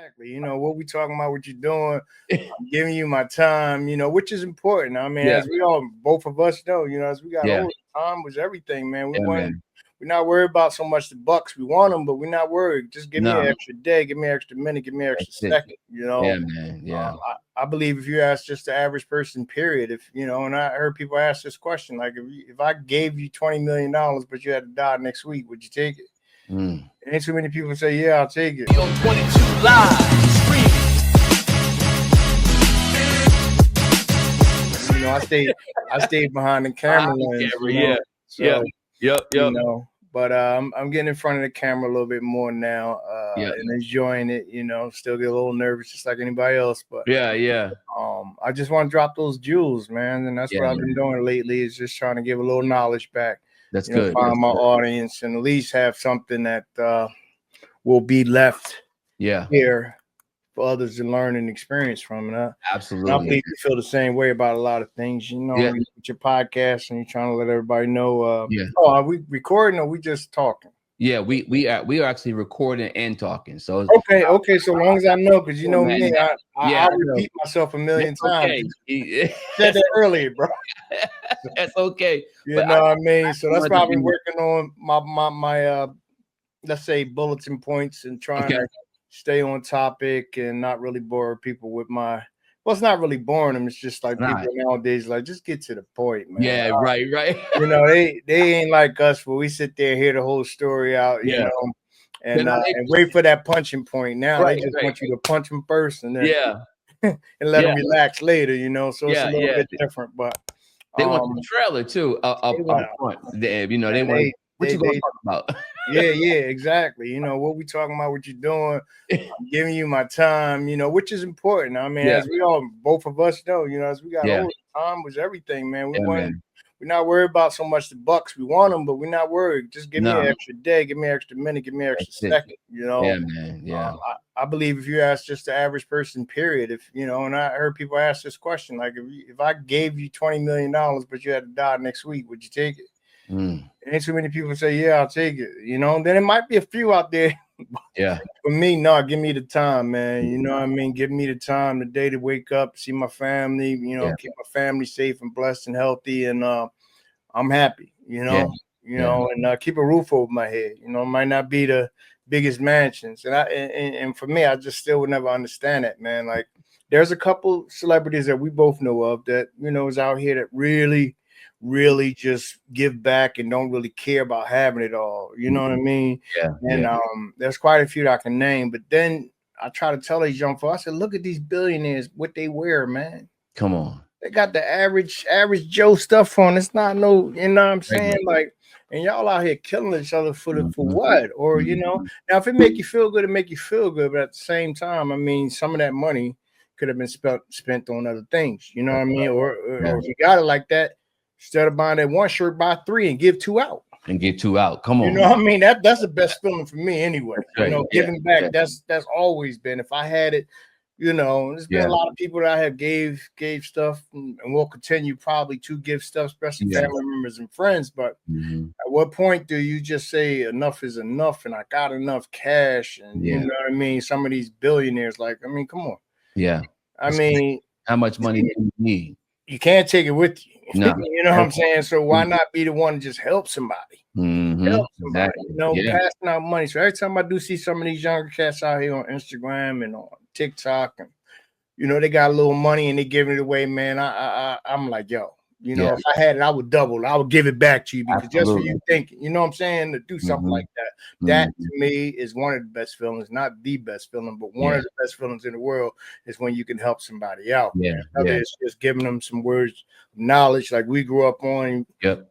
Exactly. What we talking about, what you're doing, I'm giving you my time, which is important. I mean, Yeah. as we all, both of us know, as we got Yeah. older, time was everything, man. Yeah, man. We're not worried about so much the bucks. We want them, but we're not worried. Just give me No. an extra day, give me an extra minute, give me an extra That's it. second, Yeah, man. Yeah. I believe if you ask just the average person, period, if and I heard people ask this question, like if I gave you $20 million, but you had to die next week, would you take it? Ain't too many people say, yeah, I'll take it. On 22 Live streaming. I stayed behind the camera lens. But I'm getting in front of the camera a little bit more now, and enjoying it. Still get a little nervous, just like anybody else. But I just want to drop those jewels, man, and that's what I've been doing lately. Is just trying to give a little knowledge back. That's good. Find my audience and at least have something that will be left here for others to learn and experience from. And absolutely, I believe you feel the same way about a lot of things. With your podcast and you're trying to let everybody know. Oh, are we recording or we just talking? Yeah, we are actually recording and talking. So okay. So long as I know, because me, I repeat myself a million times. Okay. Said that earlier, bro. That's okay. You know what I mean? So that's why I've been working on my let's say bulletin points and trying to stay on topic and not really bore people with my. Well, it's not really boring them. It's just like people nowadays, like, just get to the point, man. Yeah, right. They ain't like us where we sit there and hear the whole story out, you know, and wait for that punching point. Now they just want you to punch them first and then and let them relax later, So it's a little bit different, but they want the trailer too up front. They want what you gonna talk about? Yeah, exactly. What we talking about, what you're doing, I'm giving you my time, which is important. I mean, as we all, both of us know, as we got older, time was everything, man. We're not worried about so much the bucks. We want them, but we're not worried. Just give me an extra day, give me an extra minute, give me an extra second, Yeah, man. Yeah. I believe if you ask just the average person, period, if and I heard people ask this question, like if I gave you $20 million, but you had to die next week, would you take it? Ain't too many people say, yeah, I'll take it. Then it might be a few out there. For me, no, give me the time, man. You know what I mean? Give me the time, the day to wake up, see my family, keep my family safe and blessed and healthy. And I'm happy, and keep a roof over my head. It might not be the biggest mansions. And for me, I just still would never understand that, man. Like, there's a couple celebrities that we both know of that, is out here that really just give back and don't really care about having it all. You know what I mean? And there's quite a few that I can name, but then I try to tell these young folks, I said, look at these billionaires, what they wear, man. Come on. They got the average Joe stuff on. It's not no, you know what I'm saying? Like, and y'all out here killing each other for what? Or, now if it make you feel good, it make you feel good. But at the same time, I mean, some of that money could have been spent on other things. You know what I mean? Or if you got it like that, instead of buying that one shirt, buy three and give two out. Come on. You know what I mean? That's the best feeling for me anyway. Giving back, that's always been. If I had it, there's been a lot of people that I have gave stuff and will continue probably to give stuff, especially family members and friends. But at what point do you just say enough is enough and I got enough cash? And you know what I mean? Some of these billionaires, like, I mean, come on. Yeah. I mean, how much money do you need? You can't take it with you. No. You know what I'm saying? So why not be the one to just help somebody? Help somebody, passing out money. So every time I do see some of these younger cats out here on Instagram and on TikTok, and they got a little money and they giving it away, man. I'm like, yo, if I had it, I would double it. I would give it back to you because just for you thinking, you know what I'm saying, to do something like that. That to me is one of the best feelings, not the best feeling, but one of the best feelings in the world is when you can help somebody out. Whether it's just giving them some words of knowledge, like we grew up on.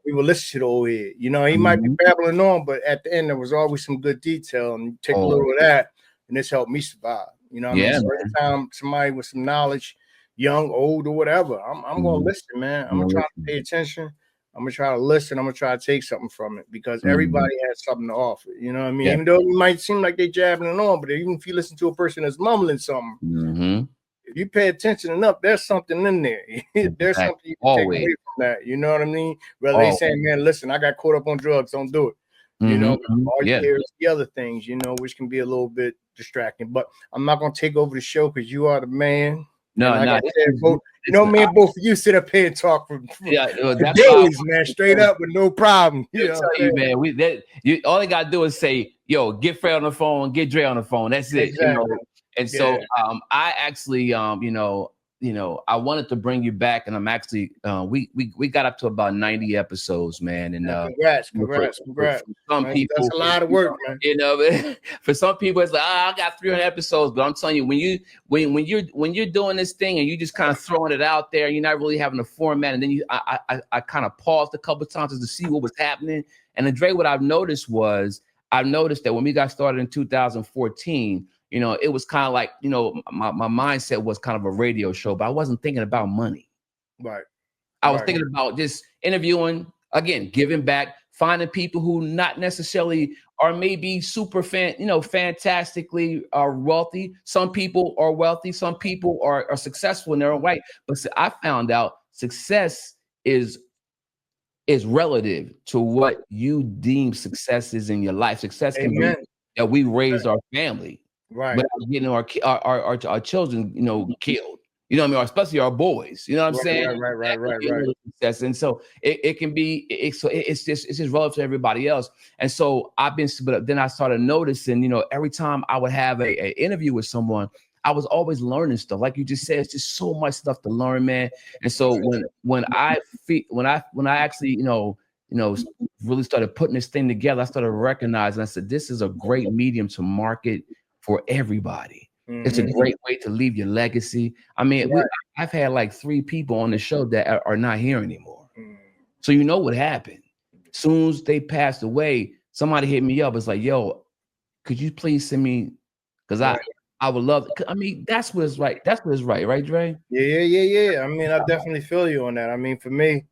We would listen to the old head. He might be babbling on, but at the end there was always some good detail, and you take a little of that, and this helped me survive. So every time somebody with some knowledge, young, old, or whatever, I'm gonna listen, man. I'm gonna try to pay attention. I'm gonna try to listen. I'm gonna try to take something from it because everybody has something to offer. You know what I mean? Even though it might seem like they jabbing it on, but even if you listen to a person that's mumbling something, if you pay attention enough, there's something in there. There's something you can take away from that. You know what I mean? Whether they saying, man, listen, I got caught up on drugs, don't do it. All you hear is the other things, which can be a little bit distracting. But I'm not gonna take over the show because you are the man. No, like no. I said, both, me and both of you sit up here and talk for that's days, man, straight up with no problem. I tell you, man, all they gotta do is say, "Yo, get Fred on the phone, get Dre on the phone." That's it. Exactly. And so, I actually, I wanted to bring you back, and I'm actually, we got up to about 90 episodes, man. And congrats. For some man, people, that's a lot of work, man. For some people, it's like, I got 300 episodes, but I'm telling you, when you're doing this thing and you just kind of throwing it out there, you're not really having a format, and then I kind of paused a couple of times just to see what was happening. And then Dre, what I've noticed that when we got started in 2014. It was kind of like, my mindset was kind of a radio show, but I wasn't thinking about money. Right. I was thinking about just interviewing, again, giving back, finding people who not necessarily are maybe super fantastically wealthy. Some people are wealthy. Some people are successful in their own way. But I found out success is relative to what you deem success is in your life. Success can be that we raised our family. Right. But getting our children, killed. You know what I mean? Or especially our boys. You know what I'm saying? Right. And so it can be. It's just relative to everybody else. And so but then I started noticing, every time I would have a interview with someone, I was always learning stuff. Like you just said, it's just so much stuff to learn, man. And so when I actually, really started putting this thing together, I started recognizing. I said, this is a great medium to market for everybody. Mm-hmm. It's a great way to leave your legacy. I mean, I've had like 3 people on the show that are not here anymore. Mm-hmm. So you know what happened? As soon as they passed away, somebody hit me up. It's like, yo, could you please send me? Because I would love it. I mean, that's what it's right. That's what it's right, Dre? Yeah. I mean, I definitely feel you on that. I mean, for me,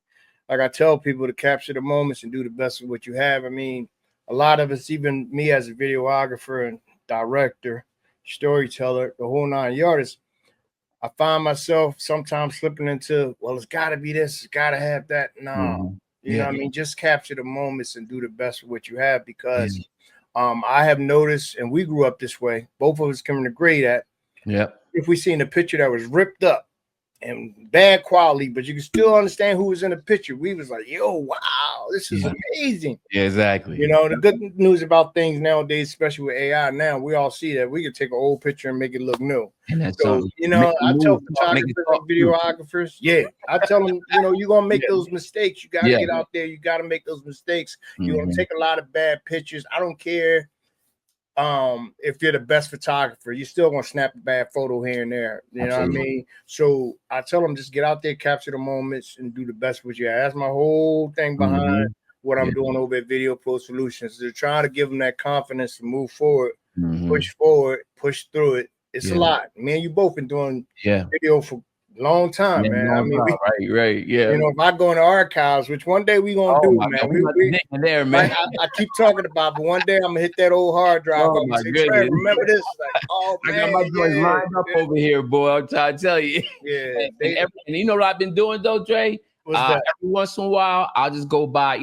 like I tell people to capture the moments and do the best of what you have. I mean, a lot of us, even me as a videographer and director, storyteller, the whole 9 yards, I find myself sometimes slipping into, well, it's got to be this, it's got to have that. No, you know what I mean? Just capture the moments and do the best of what you have, because I have noticed, and we grew up this way, both of us can agree that if we seen a picture that was ripped up and bad quality, but you can still understand who was in the picture, we was like, yo, wow, this is amazing. Yeah, exactly. The good news about things nowadays, especially with AI now, we all see that we can take an old picture and make it look new. And that's so, I tell photographers and videographers, I tell them, you're going to make those mistakes. You got to get out there. You got to make those mistakes. You're going to take a lot of bad pictures. I don't care if you're the best photographer, you're still gonna snap a bad photo here and there. You know what I mean? So I tell them, just get out there, capture the moments, and do the best with you. That's my whole thing behind what I'm doing over at Video Pro Solutions. They're trying to give them that confidence to move forward, push forward, push through it. It's a lot. Me and you both been doing video for long time, man. I mean, right. If I go in the archives, which one day we gonna do, man. Man. I keep talking about, but one day I'm gonna hit that old hard drive. I'm gonna say, Trey, remember this? Like, I got my joints lined up over here, boy. I'm trying to tell you. Yeah. And you know what I've been doing though, Dre? Every once in a while, I'll just go by.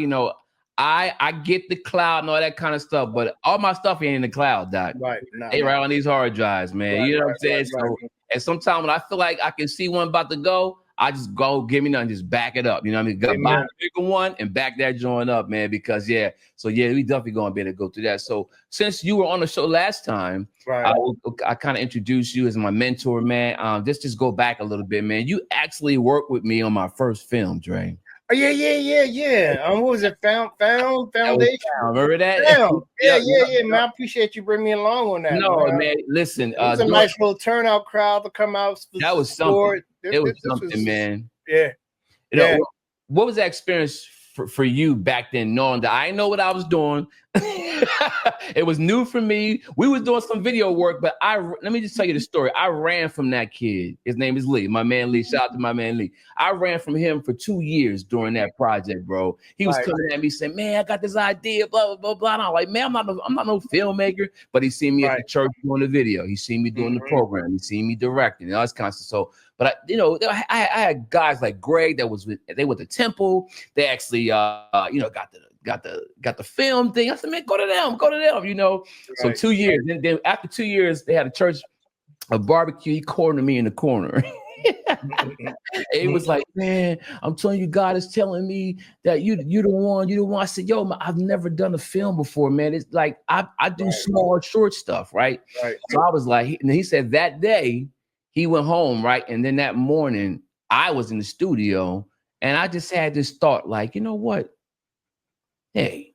I get the cloud and all that kind of stuff, but all my stuff ain't in the cloud, Doc. Right. They right on these hard drives, man. You know what I'm saying? So, and sometimes when I feel like I can see one about to go, I just go, give me nothing, just back it up. You know what I mean? Buy a bigger one and back that joint up, man, because we definitely going to be able to go through that. So since you were on the show last time, I kind of introduced you as my mentor, man. Just go back a little bit, man. You actually worked with me on my first film, Dre. Oh, yeah. What was it? Foundation? Remember that? Yeah, man. I appreciate you bringing me along on that. No, man. Listen. It was a nice little turnout crowd to come out. That was something. It was something, man. Yeah. What was that experience for you back then, knowing that I know what I was doing? It was new for me. We was doing some video work, but let me just tell you the story. I ran from that kid. His name is Lee, my man Lee. Shout out to my man Lee. I ran from him for 2 years during that project, bro. He was coming at me saying, man, I got this idea, blah, blah, blah, blah. And I'm like, man, I'm not no filmmaker, but he seen me at the church doing the video. He seen me doing the program. He seen me directing and all this kind of stuff. So, but I had guys like Greg they went to Temple. They actually, got the film thing. I said, man, go to them, you know. Right. So 2 years. Then after 2 years, they had a barbecue. He cornered me in the corner. It was like, man, I'm telling you, God is telling me that you the one. I said, yo, I've never done a film before, man. It's like I do small, short stuff, right? So I was like, and he said that day he went home, right? And then that morning I was in the studio and I just had this thought, like, you know what? Hey,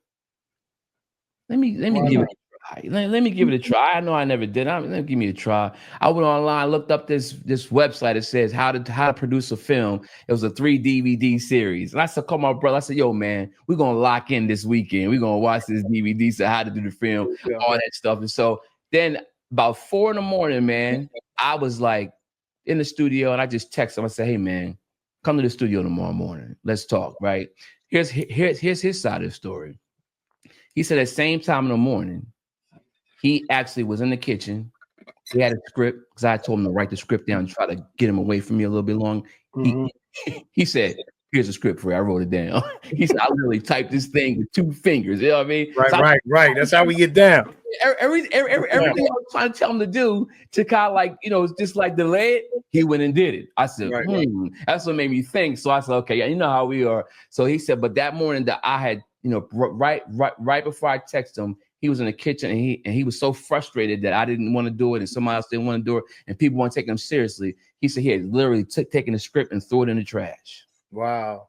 let me give it a try. Let me give it a try. I know I never did. Let me give me a try. I went online, looked up this website. It says how to produce a film. It was a 3 DVD series. And I said, call my brother. I said, yo, man, we're gonna lock in this weekend. We're gonna watch this DVD. So how to do the film, all that stuff. And so then about 4 a.m, man, I was like in the studio and I just texted him. I said, hey, man, come to the studio tomorrow morning. Let's talk. Right. Here's his side of the story. He said at the same time in the morning, he actually was in the kitchen. He had a script because I told him to write the script down and try to get him away from me a little bit long. He said, here's a script for you. I wrote it down. He said, I literally typed this thing with 2 fingers. You know what I mean? Right. That's how we get down. Everything I was trying to tell him to do to kind of like, you know, just like delay it, he went and did it. I said, that's what made me think. So I said, okay, yeah, you know how we are. So he said, but that morning that I had, you know, right before I texted him, he was in the kitchen and he was so frustrated that I didn't want to do it and somebody else didn't want to do it and people weren't taking him seriously. He said he had literally taken the script and threw it in the trash. Wow.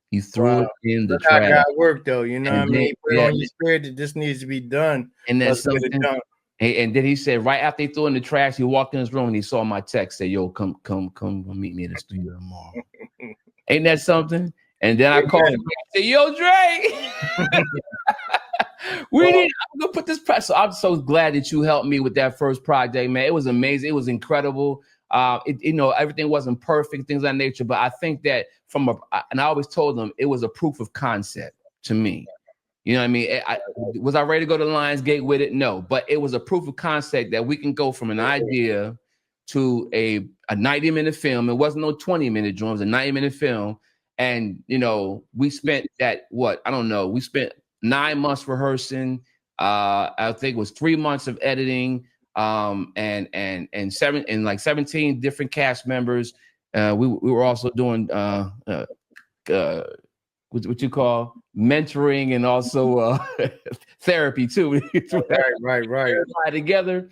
He threw it in the trash. How God worked though, you know what I mean? Put it on your spirit that this needs to be done. And then something. And then he said right after he threw it in the trash, he walked in his room and he saw my text. Said, "Yo, come meet me in the studio tomorrow." Ain't that something? And then I called him. I said, "Yo, Dre." I'm gonna put this press. So I'm so glad that you helped me with that first project, man. It was amazing. It was incredible. You know, everything wasn't perfect, things of that nature. But I think that and I always told them it was a proof of concept to me. You know what I mean? Was I ready to go to Lionsgate with it? No, but it was a proof of concept that we can go from an idea to a 90-minute film. It wasn't no 20-minute joint. It was a 90-minute film. And, you know, we spent we spent 9 months rehearsing. I think it was 3 months of editing, and 17 different cast members. We were also doing what you call mentoring and also therapy too. Right. Together.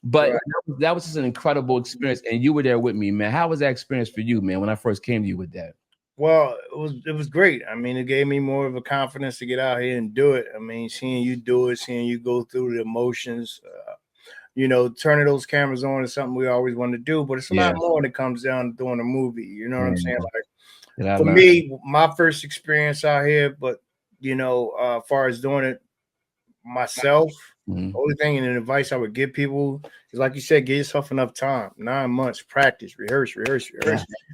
But that was just an incredible experience. And you were there with me, man. How was that experience for you, man, when I first came to you with that? Well, it was great. I mean, it gave me more of a confidence to get out here and do it. I mean, seeing you do it, seeing you go through the emotions, you know, turning those cameras on is something we always want to do, but it's a lot more when it comes down to doing a movie. You know what I'm saying? Like for me, my first experience out here, but you know, as far as doing it myself, the only thing and advice I would give people is, like you said, give yourself enough time. 9 months, practice, rehearse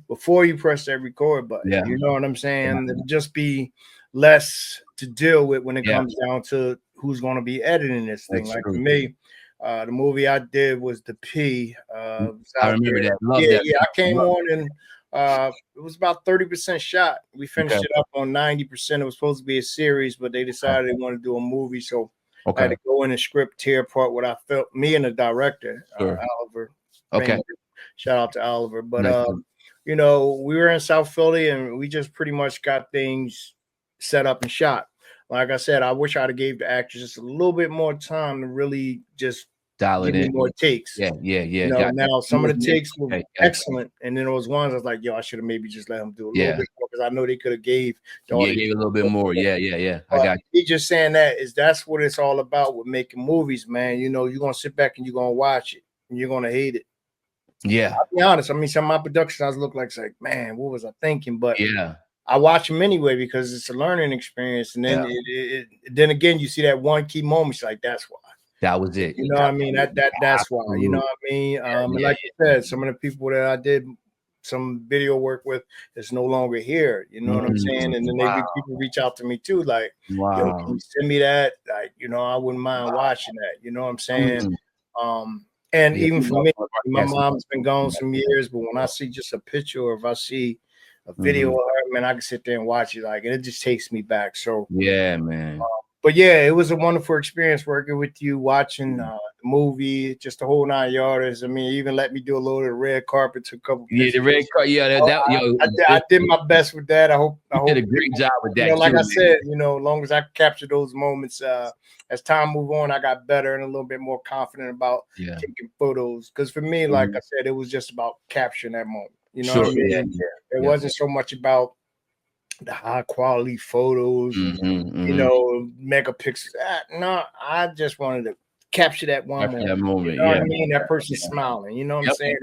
before you press that record button. You know what I'm saying? It'll just be less to deal with when it comes down to who's going to be editing this thing. That's like true. For me, the movie I did was The P. I remember that. That. I came on and it was about 30% shot. We finished it up on 90%. It was supposed to be a series, but they decided they wanted to do a movie, so I had to go in and script tear apart what I felt. Me and the director, Oliver. Shout out to Oliver. But you know, we were in South Philly and we just pretty much got things set up and shot. Like I said, I wish I'd have gave the actors just a little bit more time to really just dial it in. More takes. You know, now some of the takes were excellent, and then there was ones I was like, yo, I should have maybe just let them do a little bit more because I know they could have gave the gave a little bit more. I got you. Just saying that's what it's all about with making movies, man. You know, you're gonna sit back and you're gonna watch it and you're gonna hate it. I'll be honest. I mean, some of my productions I look like, it's like, man, what was I thinking? But I watch them anyway because it's a learning experience. And then then again, you see that one key moment. It's like, that's why. That was it. You know what I mean? That's why. You know what I mean? And like you said, some of the people that I did some video work with is no longer here. You know what I'm saying? And then people reach out to me too, like, yo, can you send me that? Like, you know, I wouldn't mind watching that. You know what I'm saying? And even for me, my mom's been gone some years, but when I see just a picture or if I see a video of her, man, I can sit there and watch it. Like, it just takes me back. So yeah, man. But yeah, it was a wonderful experience working with you, watching the movie, just the whole 9 yards. I mean, even let me do a little of the red carpet, took a couple pictures. Yeah, the red carpet. Yeah, I did my best with that. I hope you did a great job with that. Like I said, as long as I capture those moments, as time moved on, I got better and a little bit more confident about taking photos. Because for me, like I said, it was just about capturing that moment. You know what I mean? It wasn't so much about the high quality photos, megapixels. No, I just wanted to capture that one moment. You know what I mean? That person smiling. You know what I'm saying?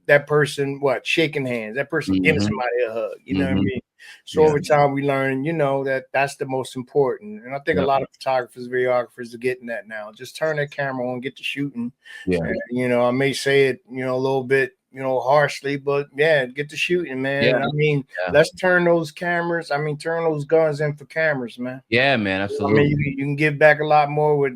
That person, shaking hands. That person giving somebody a hug. You know what I mean? So over time, we learn, that's the most important. And I think a lot of photographers, videographers are getting that now. Just turn that camera on, get to shooting. And, I may say it, a little bit, harshly, but get to shooting, man. I mean, let's turn those cameras. Turn those guns in for cameras, man. Yeah, man, absolutely. You can give back a lot more with,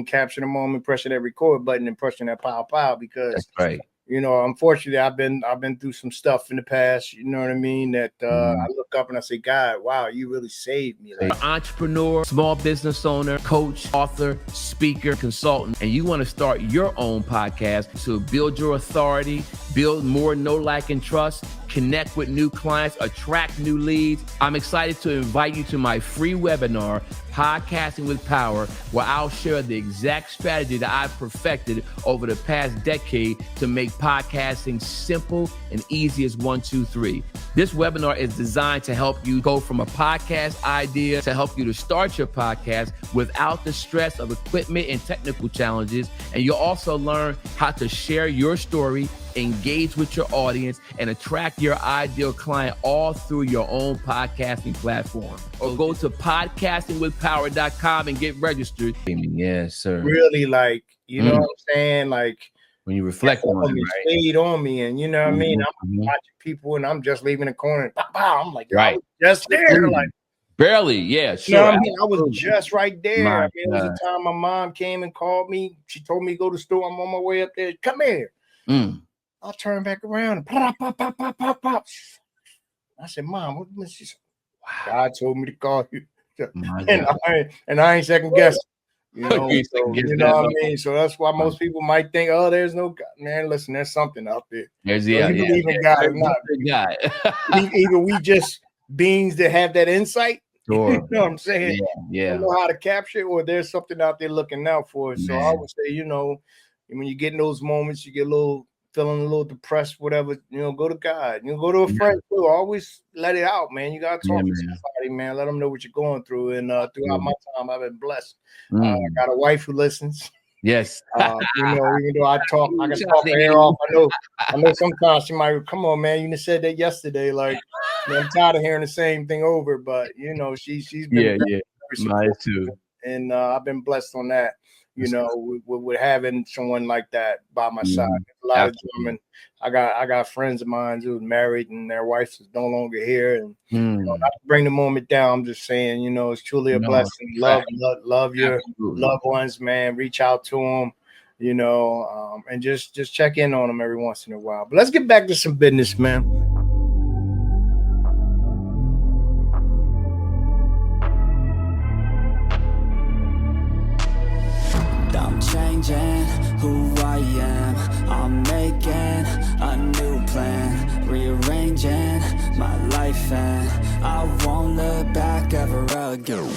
capture the moment, pressing that record button and pressing that pow, because that's right. Unfortunately, I've been through some stuff in the past, you know what I mean, that I look up and I say, God, wow, you really saved me. Like, entrepreneur, small business owner, coach, author, speaker, consultant, and you want to start your own podcast to build your authority, build more know, like, and trust, connect with new clients, attract new leads. I'm excited to invite you to my free webinar, Podcasting with Power, where I'll share the exact strategy that I've perfected over the past decade to make podcasting simple and easy as 1, 2, 3. This webinar is designed to help you go from a podcast idea to help you to start your podcast without the stress of equipment and technical challenges. And you'll also learn how to share your story, engage with your audience, and attract your ideal client all through your own podcasting platform. Or go to podcastingwithpower.com and get registered. Yes, sir. Really, like, you know what I'm saying? Like, when you reflect on it, right? Stayed on me, and you know what I mean? I'm watching people and I'm just leaving the corner and I'm like, I was just there. Like, barely, sure. You know what I mean? I was just right there. It was the time my mom came and called me. She told me to go to the store. I'm on my way up there. Come here. I'll turn back around and pop. I said, Mom, what? She said, wow. God told me to call you. And I ain't second guessing. You know what I mean? So that's why most people might think, oh, there's no God. Man, listen, there's something out there. There's believe in God or not. Either we just beings that have that insight. Sure. You know what I'm saying? Yeah. Don't know how to capture it, or there's something out there looking out for us. So I would say, when you get in those moments, you get feeling a little depressed, whatever, go to God. Go to a friend too. Always let it out, man. You gotta talk to somebody, man. Let them know what you're going through. And throughout my time, I've been blessed. I got a wife who listens. Yes. Even though I talk, I can talk her hair off. I know sometimes she might, come on, man, you just said that yesterday. Like, I'm tired of hearing the same thing over, but she's been mine too. And I've been blessed on that. With having someone like that by my side. A lot of German. I got friends of mine who's married and their wife is no longer here. And not to bring the moment down, I'm just saying, it's truly a blessing. Love your loved ones, man. Reach out to them, and just check in on them every once in a while. But let's get back to some business, man. Changing who I am, I'm making a new plan, rearranging my life, and I won't look back ever again.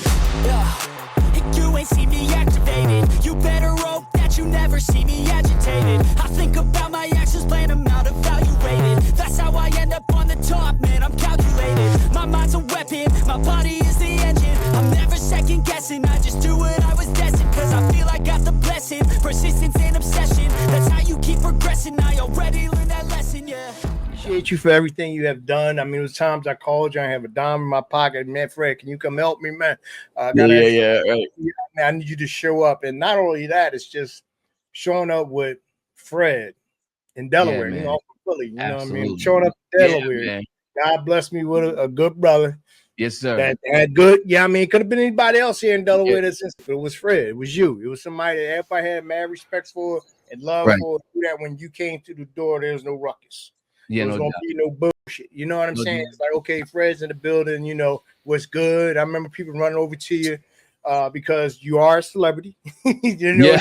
You ain't see me activated, you better hope that you never see me agitated. I think about my actions, plan them out, evaluated. That's how I end up on the top, man, I'm calculated. My mind's a weapon, my body is the engine. I'm never second guessing, I just do what I was destined. Cause I feel I got the blessing, persistence and obsession. That's how you keep progressing, I already learned that lesson, Appreciate you for everything you have done. It was times I called you, I have a dime in my pocket. Man, Fred, can you come help me, man? Right. I need you to show up. And not only that, it's just showing up with Fred in Delaware, from Philly. You know what I mean? Showing up in Delaware. God bless me with a good brother. Yes, sir. That had good. It could have been anybody else here in Delaware. But it was Fred. It was you. It was somebody that everybody had mad respect for and love for. That when you came to the door, there was no ruckus. Yeah, It was gonna be no bullshit. You know what I'm saying? It's like, okay, Fred's in the building, you know, what's good. I remember people running over to you because you are a celebrity. You know,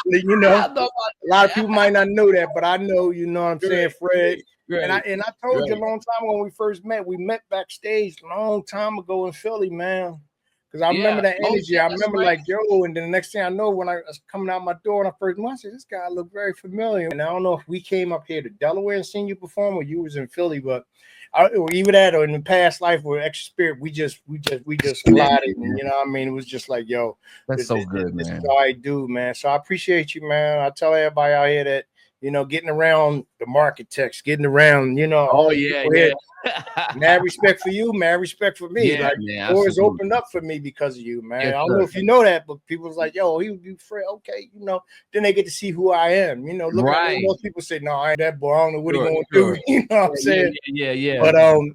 you know, a lot of people might not know that, but I know, you know what I'm saying, Fred. And I told you a long time when we first met. We met backstage a long time ago in Philly, man. Because I remember that energy. I remember like, yo, and then the next thing I know, when I was coming out my door and I first met, I said, this guy looked very familiar. And I don't know if we came up here to Delaware and seen you perform, or you was in Philly, but or either that or in the past life with Extra Spirit, we just collided. And, you know what I mean? It was just like, yo, that's so good, man. This is all I do, man. So I appreciate you, man. I tell everybody out here that, you know, getting around the market text, getting around, you know, mad respect for you, mad respect for me. Like, doors opened up for me because of you, man. I don't know if you know that, but people's like, yo, he would be Fred. Okay, you know, then they get to see who I am. You know, look at most people say, no, I ain't that boy. I don't know what he's gonna do. You know what I'm saying? Yeah. But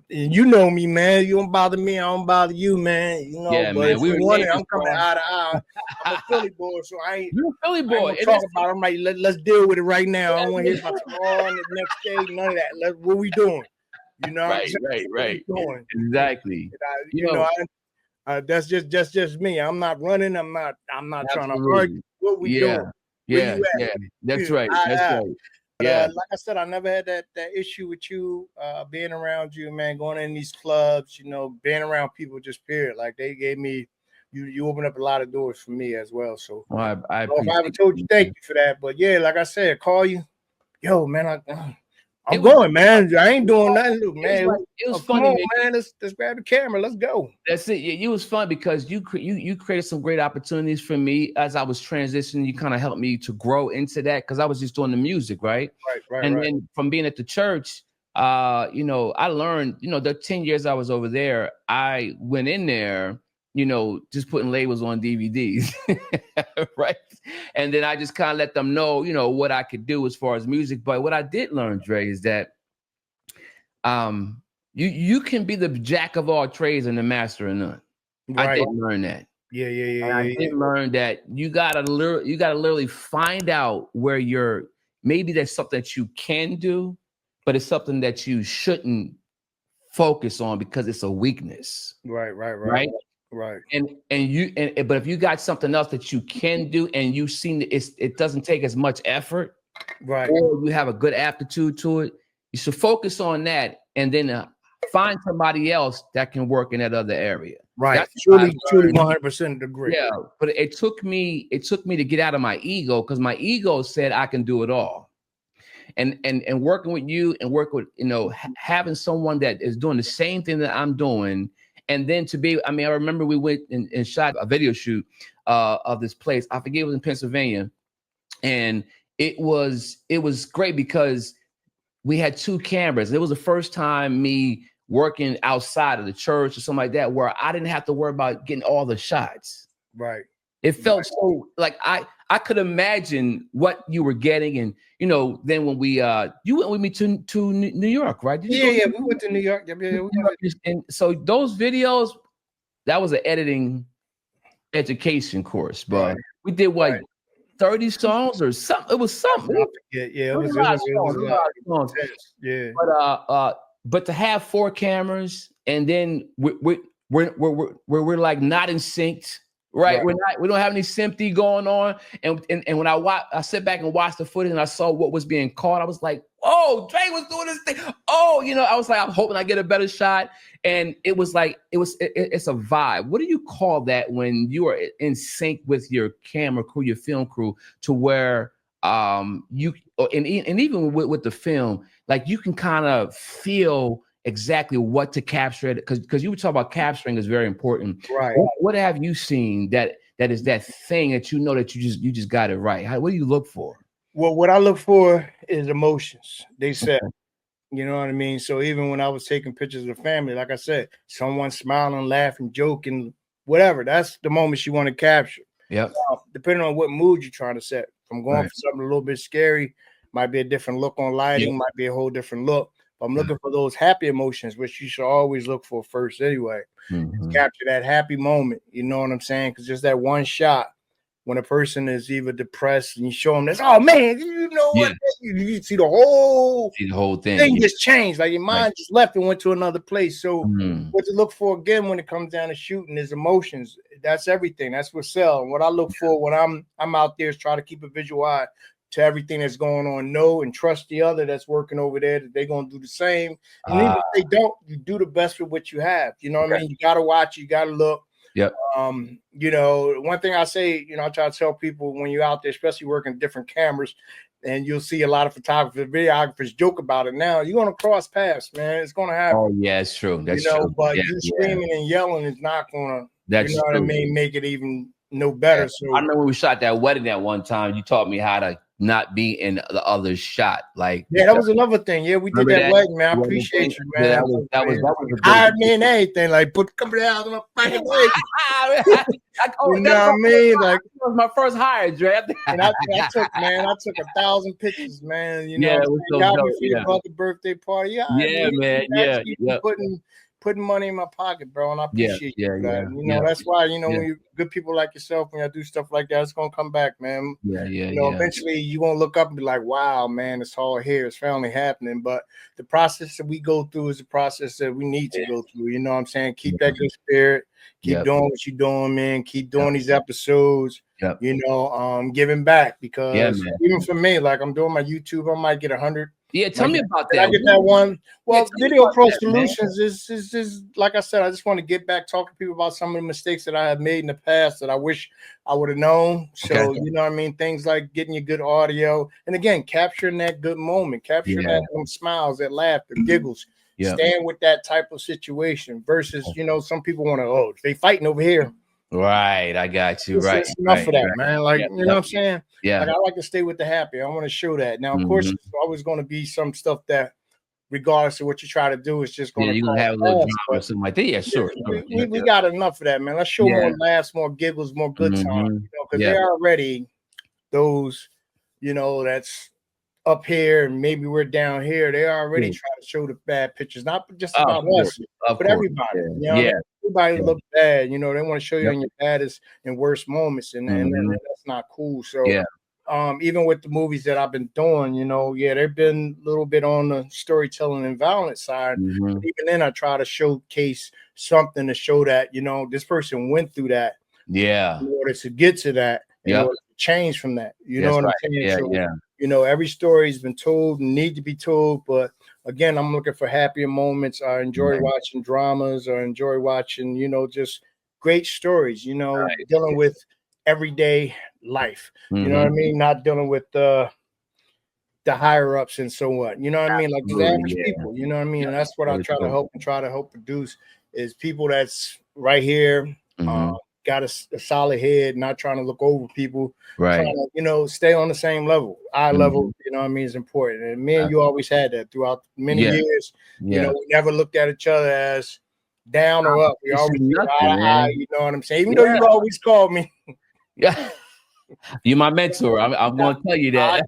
you know me, man. You don't bother me, I don't bother you, man. You know, but man, if you want it, I'm coming eye to eye. I'm a Philly boy, so I ain't. You're a Philly boy. Talk about it. I'm like, let's deal with it right now. I don't want to hear about tomorrow and the next day, none of that. What we doing? You know, right. Exactly. You know, that's just me. I'm not running. I'm not trying to argue. What we doing? Yeah. That's right. Like I said, I never had that issue with you being around you, man. Going in these clubs, you know, being around people. Just period. Like they gave me. You opened up a lot of doors for me as well. So I haven't told you thank you for that, but yeah, like I said, call you, yo, man. I'm going, man. I ain't doing nothing, man. It was funny, man. Let's grab the camera. Let's go. That's it. It was fun because you created some great opportunities for me as I was transitioning. You kind of helped me to grow into that because I was just doing the music, right. And then from being at the church, you know, I learned, you know, the 10 years I was over there, I went in there, you know, just putting labels on DVDs, right? And then I just kind of let them know, you know, what I could do as far as music. But what I did learn, Dre, is that you can be the jack of all trades and the master of none. Right. I did learn that. Yeah. I did learn that you gotta literally find out where maybe there's something that you can do, but it's something that you shouldn't focus on because it's a weakness. Right. Right. But if you got something else that you can do and you've seen it doesn't take as much effort, right, or you have a good aptitude to it, you should focus on that and then find somebody else that can work in that other area. Right. Truly 100% agree. Yeah, but it took me to get out of my ego because my ego said I can do it all. And working with you and work with, you know, having someone that is doing the same thing that I'm doing. And then I remember we went and shot a video shoot of this place. I forget, it was in Pennsylvania. And it was great because we had 2 cameras. And it was the first time me working outside of the church or something like that, where I didn't have to worry about getting all the shots. Right. It felt so like I could imagine what you were getting. And, you know, then when you went with me to New York, right? We went to New York. And so those videos, that was an editing education course, but we did 30 songs or something. It was something. It was a lot of songs. Yeah. But to have 4 cameras and then we're like not in sync. Right. We don't have any sympathy going on. And when I sit back and watch the footage and I saw what was being caught, I was like, oh, Dre was doing this thing. Oh, you know, I was like, I'm hoping I get a better shot. And it was like, it's a vibe. What do you call that when you are in sync with your camera crew, your film crew, to where and even with the film, like you can kind of feel exactly what to capture it, because you were talking about capturing is very important. Right. What have you seen that is that thing that you know that you just got it right? What do you look for? Well, what I look for is emotions. They said, you know what I mean? So even when I was taking pictures of the family, like I said, someone smiling, laughing, joking, whatever, that's the moments you want to capture. Yeah. Depending on what mood you're trying to set. If I'm going for something a little bit scary, might be a different look on lighting, might be a whole different look. I'm looking for those happy emotions, which you should always look for first anyway. Capture that happy moment, you know what I'm saying? Because just that one shot when a person is either depressed and you show them this, oh man, you know what? You see the whole thing just changed. Like your mind just left and went to another place. So what to look for again when it comes down to shooting is emotions. That's everything. That's what sells. What I look for when I'm out there is try to keep a visual eye to everything that's going on. Know and trust the other that's working over there that they're gonna do the same. And even if they don't, you do the best with what you have. You know what I mean? You gotta watch, you gotta look. Yep. You know, one thing I say, you know, I try to tell people when you're out there, especially working different cameras, and you'll see a lot of photographers, videographers joke about it now. You're gonna cross paths, man. It's gonna happen. Oh, yeah, it's true. That's true. But you screaming and yelling is not gonna, you know what I mean, make it even no better. So I remember when we shot that wedding that one time, you taught me how to not be in the other shot. Like, that was another thing. Yeah, we did that wedding, man. I appreciate you, man. That was hired me and anything. Like, put company out on my fucking leg. You know what I mean? Like, that was my first hire, Dre. And I took 1,000 pictures, man. You know, it was so dope. You brought the birthday party. Man. Putting money in my pocket, bro, and I appreciate you for that. You know, that's why, you know, when you good people like yourself, when you do stuff like that, it's gonna come back, man. You know, eventually you're gonna look up and be like, wow, man, it's all here, it's finally happening. But the process that we go through is a process that we need to go through. You know what I'm saying? Keep that good spirit, keep doing what you're doing, man. Keep doing these episodes. You know, giving back, because even for me, like I'm doing my YouTube, I might get 100. Tell me about that. I get that one. Well, Video Pro Solutions is like I said, I just want to get back, talk to people about some of the mistakes that I have made in the past that I wish I would have known. So, you know what I mean? Things like getting your good audio. And again, capturing that good moment, capturing that smiles, that laughter, giggles. Staying with that type of situation versus, you know, some people want to, they fighting over here. Right, I got you. It's enough of that, man. Like, you know what I'm saying? Yeah. Like, I like to stay with the happy. I want to show that. Now, of course, there's always going to be some stuff that, regardless of what you try to do, it's just going to. You're gonna have a little drama or something like that. Yeah, sure. We got enough of that, man. Let's show more laughs, more giggles, more good times. You know, because they're already those, you know, that's up here and maybe we're down here. They already trying to show the bad pictures, not just about us, but everybody. You know? Everybody look bad, you know. They want to show you in your baddest and worst moments, and that's not cool. So, even with the movies that I've been doing, you know, they've been a little bit on the storytelling and violent side. But even then, I try to showcase something to show that, you know, this person went through that, in order to get to that, in order to change from that. You know what I'm saying? You know, every story has been told and need to be told, but again, I'm looking for happier moments. I enjoy watching dramas. I enjoy watching, you know, just great stories, you know, dealing with everyday life. You know what I mean? Not dealing with the higher ups and so what. You know what I mean? Like the average people, you know what I mean? And that's what I try to help produce is people that's right here, got a solid head, not trying to look over people, trying to, you know, stay on the same level. Eye level, you know what I mean, is important. And me and you always had that throughout many years. You know, we never looked at each other as down or up. We always eye to eye, you know what I'm saying? Even though you always called me. You're my mentor. I'm going to tell you that.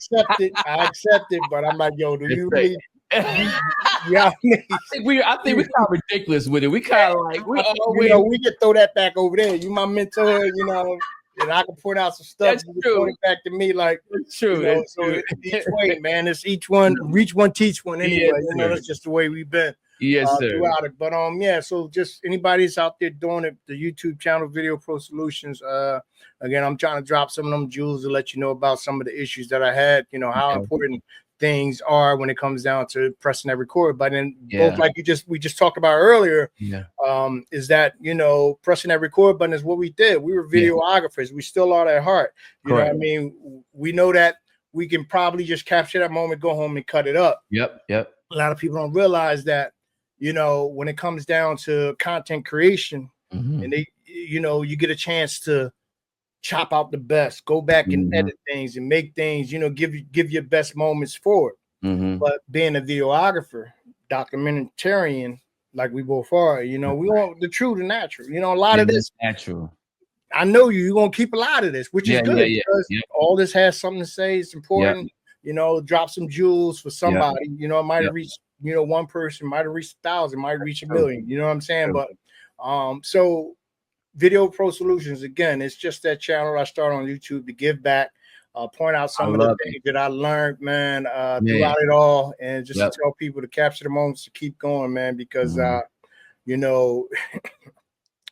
I accept it, but I'm like, yo, do you really? I think we kind of ridiculous with it. We kind of like you know, we can throw that back over there. You my mentor, you know, and I can point out some stuff. That's true. Point it back to me, like it's true. You know, so it's each way, man. It's each one, reach one, teach one. Anyway, you know, that's just the way we've been. Yes, sir. Throughout it, but so just anybody's out there doing it, the YouTube channel Video Pro Solutions. Again, I'm trying to drop some of them jewels to let you know about some of the issues that I had. You know how important things are when it comes down to pressing that record button. Both like we just talked about earlier, is that, you know, pressing that record button is what we did. We were videographers. We still are at heart. You know what I mean? We know that we can probably just capture that moment, go home and cut it up. Yep. A lot of people don't realize that, you know, when it comes down to content creation and they, you know, you get a chance to chop out the best, go back and edit things and make things, you know, give your best moments forward. But being a videographer, documentarian, like we both are, you know, we want the true to natural. You know, a lot of this natural. I know you're gonna keep a lot of this, which is good because all this has something to say. It's important. You know, drop some jewels for somebody. You know, it might have reached, you know, one person, might have reached 1,000, might reach 1 million. You know what I'm saying? But so Video Pro Solutions, again, it's just that channel I started on YouTube to give back, point out some of the things that I learned, man, throughout it all, and just to tell people to capture the moments to keep going, man, because you know,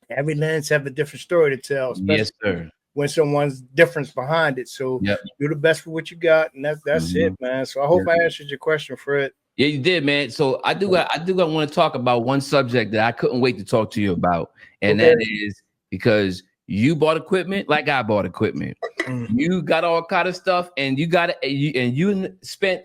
every lens have a different story to tell, especially when someone's difference behind it. So do the best for what you got, and that's it, man. So I hope I answered your question, Fred. Yeah, you did, man. So I do want to talk about one subject that I couldn't wait to talk to you about, and that is because you bought equipment like I bought equipment. You got all kind of stuff, and you got it, and you spent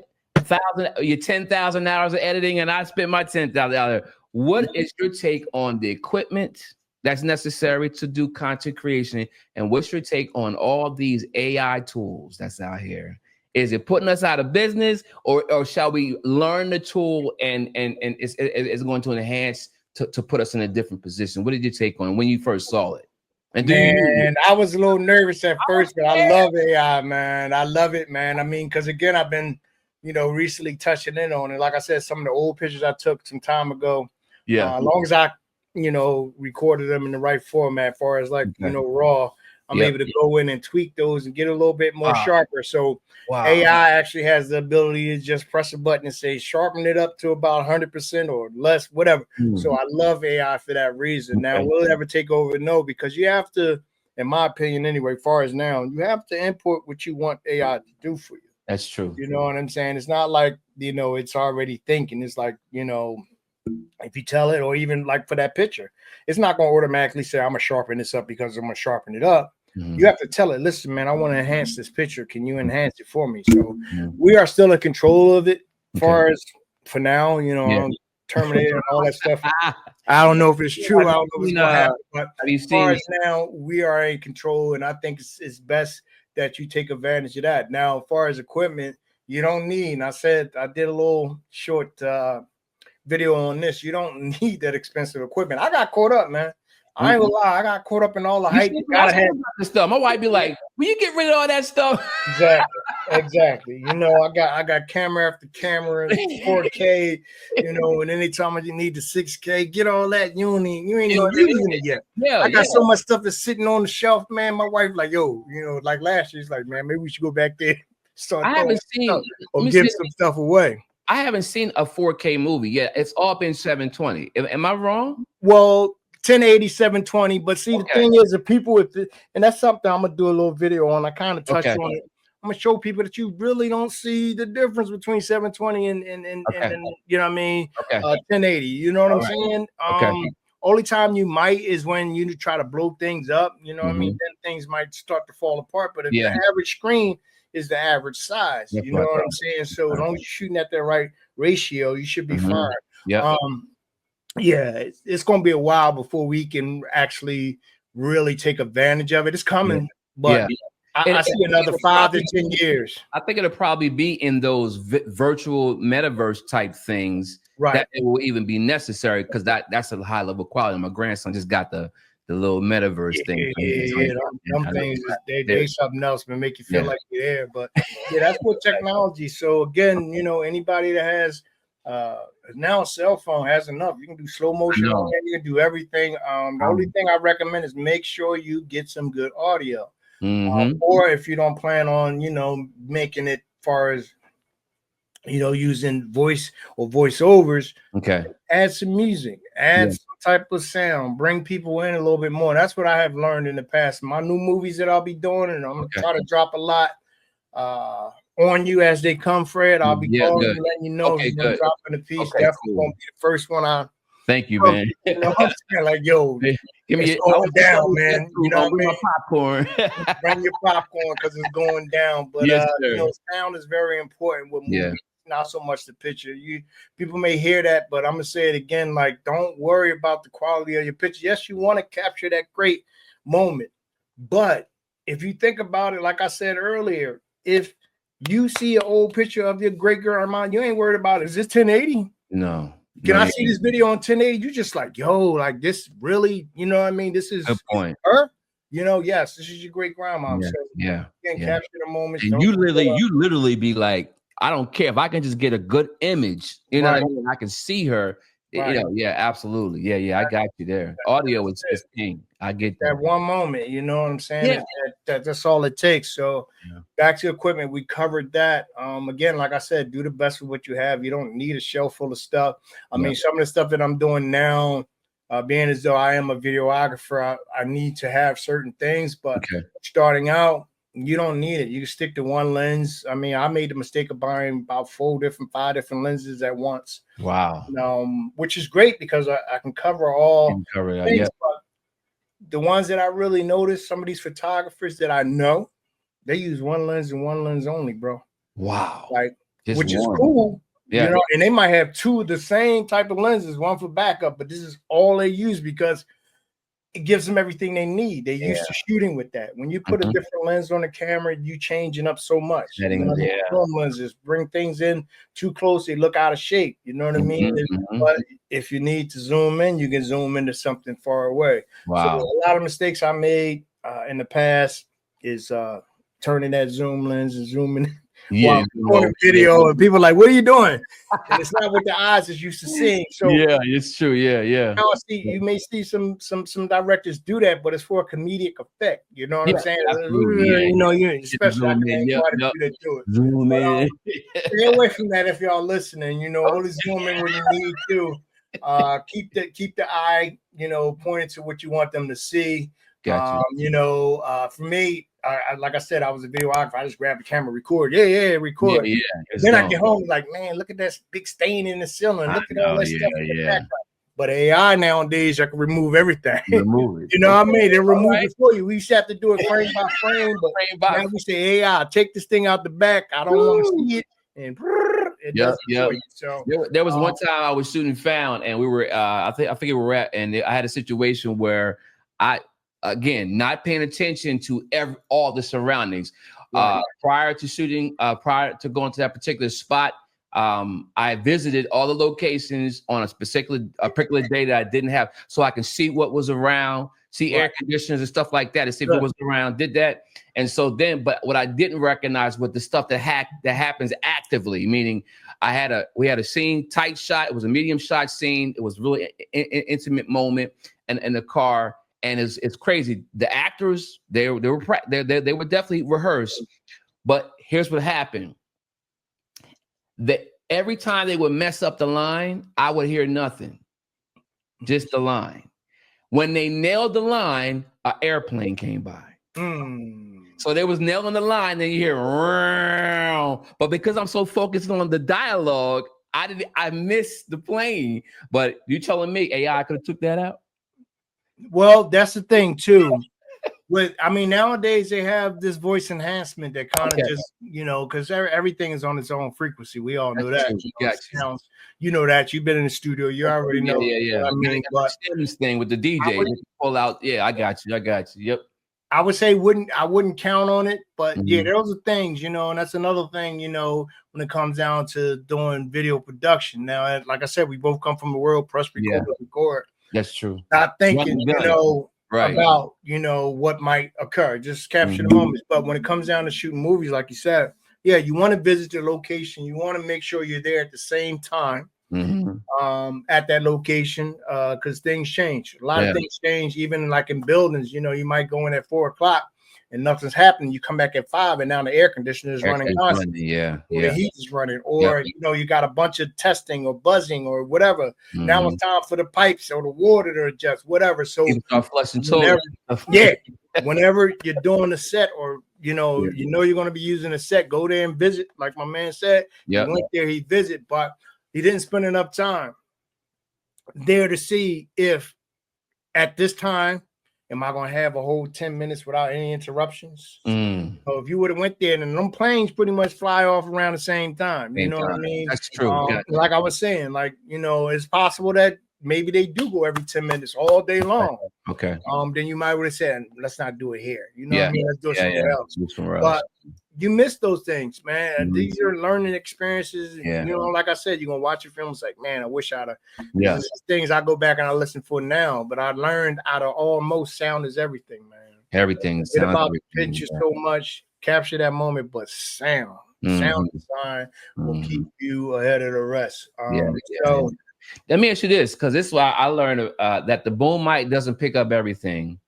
your 10,000 hours of editing, and I spent my 10,000 hours. What is your take on the equipment that's necessary to do content creation, and what's your take on all these AI tools that's out here? Is it putting us out of business, or shall we learn the tool and it's going to enhance to put us in a different position? What did you take on when you first saw it? And I was a little nervous at first, but I love AI, man. I love it, man. I mean, because again, I've been, recently touching in on it. Like I said, some of the old pictures I took some time ago. Yeah. As long as I, recorded them in the right format, as far as like, raw, I'm able to go in and tweak those and get a little bit more sharper. So AI actually has the ability to just press a button and say, sharpen it up to about 100% or less, whatever. So I love AI for that reason. Now, will it ever take over? No, because you have to, in my opinion anyway, far as now, you have to input what you want AI to do for you. That's true. You know what I'm saying? It's not like, it's already thinking. It's like, if you tell it, or even like for that picture, it's not going to automatically say, I'm going to sharpen this up because I'm going to sharpen it up. You have to tell it, listen, man, I want to enhance this picture. Can you enhance it for me? So we are still in control of it as far as for now, Terminator and all that stuff. I don't know if it's true. I don't know what's going to happen. But as far as now, we are in control, and I think it's best that you take advantage of that. Now, as far as equipment, you don't need, and I did a little short video on this. You don't need that expensive equipment. I got caught up, man. I ain't gonna lie, I got caught up in all the hype. Gotta have this stuff. My wife be like, "Will you get rid of all that stuff?" Exactly. I got camera after camera, 4K. And anytime you need the 6K, get all that. You ain't even using it yet. Yeah, I got so much stuff that's sitting on the shelf, man. My wife like, yo, like last year, she's like, man, maybe we should go back there, start or give some stuff away. I haven't seen a 4K movie yet. It's all been 720. Am I wrong? Well, 1080, 720. But see, the thing is, the people with it, and that's something I'm gonna do a little video on. I kind of touched on it. I'm gonna show people that you really don't see the difference between 720 and you know what I mean, 1080. You know what I'm saying? Only time you might is when you try to blow things up. You know what I mean? Then things might start to fall apart. But if the average screen is the average size, you know what I'm saying? So as long as you're shooting at the right ratio, you should be fine. It's going to be a while before we can actually really take advantage of it. It's coming, but I see another 5 to 10 years. I think it'll probably be in those virtual metaverse type things that it will even be necessary, because that's a high level quality. My grandson just got the little metaverse thing. Some things they something else, but make you feel like you're there. But that's what technology. So again, anybody that has now a cell phone has enough. You can do slow motion, you can do everything. The only thing I recommend is make sure you get some good audio. Or if you don't plan on, making it far as using voice or voiceovers, add some music, add some type of sound, bring people in a little bit more. That's what I have learned in the past. My new movies that I'll be doing, and I'm gonna try to drop a lot on you as they come, Fred. I'll be calling you, letting you know if you're dropping a piece. Definitely gonna be the first one I thank you, man. You know what I'm saying? Like, yo, give me going down, man. You know what I mean? Popcorn. Bring your popcorn because it's going down. But sound is very important with movies. Not so much the picture. People may hear that, but I'm gonna say it again. Like, don't worry about the quality of your picture. Yes, you want to capture that great moment, but if you think about it, like I said earlier, if you see an old picture of your great grandma, you ain't worried about it. Is this 1080? No. Can I see this video on 1080? You just like, yo, like this really, you know what I mean? This is good point. Her. Yes, this is your great grandma. So you can capture the moment. And you literally be like, I don't care if I can just get a good image, what I mean? I can see her. You know, yeah, absolutely. Yeah, I got you there. Audio is king. I get that. That one moment, you know what I'm saying? That's all it takes. So back to equipment, we covered that. Again, like I said, do the best with what you have. You don't need a shelf full of stuff. I mean, some of the stuff that I'm doing now, being as though I am a videographer, I need to have certain things, but starting out, you don't need it. You can stick to one lens. I mean, I made the mistake of buying about 5 different lenses at once. Wow. Which is great because I can cover all things, but the ones that I really noticed, some of these photographers that I know, they use one lens and one lens only, bro. Wow. Like, which is cool. You know, and they might have 2 of the same type of lenses, one for backup, but this is all they use because it gives them everything they need. They're used to shooting with that. When you put a different lens on the camera, you changing up so much. Lenses bring things in too close, they look out of shape. You know what I mean? But if you need to zoom in, you can zoom into something far away. Wow. So a lot of mistakes I made in the past is turning that zoom lens and zooming while on a video, and people are like, what are you doing? And it's not what the eyes is used to seeing. So it's true. Now I see you may see some directors do that, but it's for a comedic effect. You know what I'm saying? You know, especially I can't try to do it. Zoom in. Stay away from that if y'all listening. You know, only zoom in when you need to. Keep the eye, you know, pointed to what you want them to see. Gotcha. You know, for me, like I said, I was a videographer. I just grabbed the camera, record. Record. Then I get home, like, man, look at that big stain in the ceiling. Look at all that stuff in the background. But AI nowadays, I can remove everything. Remove it. You know what I mean? They remove it for you. We used to have to do it frame by frame. But now we say, AI, take this thing out the back. I don't want to see it. And it does it for you. So there was one time I was shooting found, and we were, I think we were at, and I had a situation where again, not paying attention to all the surroundings. Prior to shooting, prior to going to that particular spot, I visited all the locations on a particular day that I didn't have, so I can see what was around, see air conditioners and stuff like that, and see if it was around. Did that, and so then, but what I didn't recognize was the stuff that happens actively. Meaning, we had a scene, tight shot. It was a medium shot scene. It was really intimate moment, and in the car. And it's crazy. The actors, they were definitely rehearsed. But here's what happened. Every time they would mess up the line, I would hear nothing. Just the line. When they nailed the line, an airplane came by. So there was nailing the line, then you hear, but because I'm so focused on the dialogue, I missed the plane. But you telling me AI could have took that out? Well, that's the thing too. Nowadays they have this voice enhancement that kind of just, you know, because everything is on its own frequency. We all know that. You know that. You've been in the studio. You already know. I mean, but this thing with the DJ, pull out. I got you. Yep. I would say I wouldn't count on it, but those are things, you know, and that's another thing, you know, when it comes down to doing video production. Now, like I said, we both come from the world, press, record. That's true. Not thinking, you know, about, you know, what might occur. Just capture the moments. But when it comes down to shooting movies, like you said, you want to visit the location. You want to make sure you're there at the same time at that location, because things change. A lot of things change, even like in buildings. You know, you might go in at 4:00 and nothing's happening. You come back at 5 and now the air conditioner is running constantly. The heat is running, or you know, you got a bunch of testing or buzzing or whatever. Now it's time for the pipes or the water to adjust, whatever. So whenever you're doing a set, or you know you're going to be using a set, go there and visit. Like my man said, he went there, he visited, but he didn't spend enough time there to see if at this time, am I going to have a whole 10 minutes without any interruptions? So if you would have went there, and them planes pretty much fly off around the same time. You know what I mean? That's true. Like I was saying, like, you know, it's possible that maybe they do go every 10 minutes all day long. Okay. Then you might would have said, let's not do it here. You know what I mean? Let's do it somewhere else. But you miss those things, man. These are learning experiences. You know, like I said, you're gonna watch your films like, man, I wish I'd have things I go back and I listen for now. But I learned out of almost sound is everything, man. Everything. It's about the picture so much, capture that moment, but sound design will keep you ahead of the rest. So Let me ask you this, because this is why I learned that the boom mic doesn't pick up everything.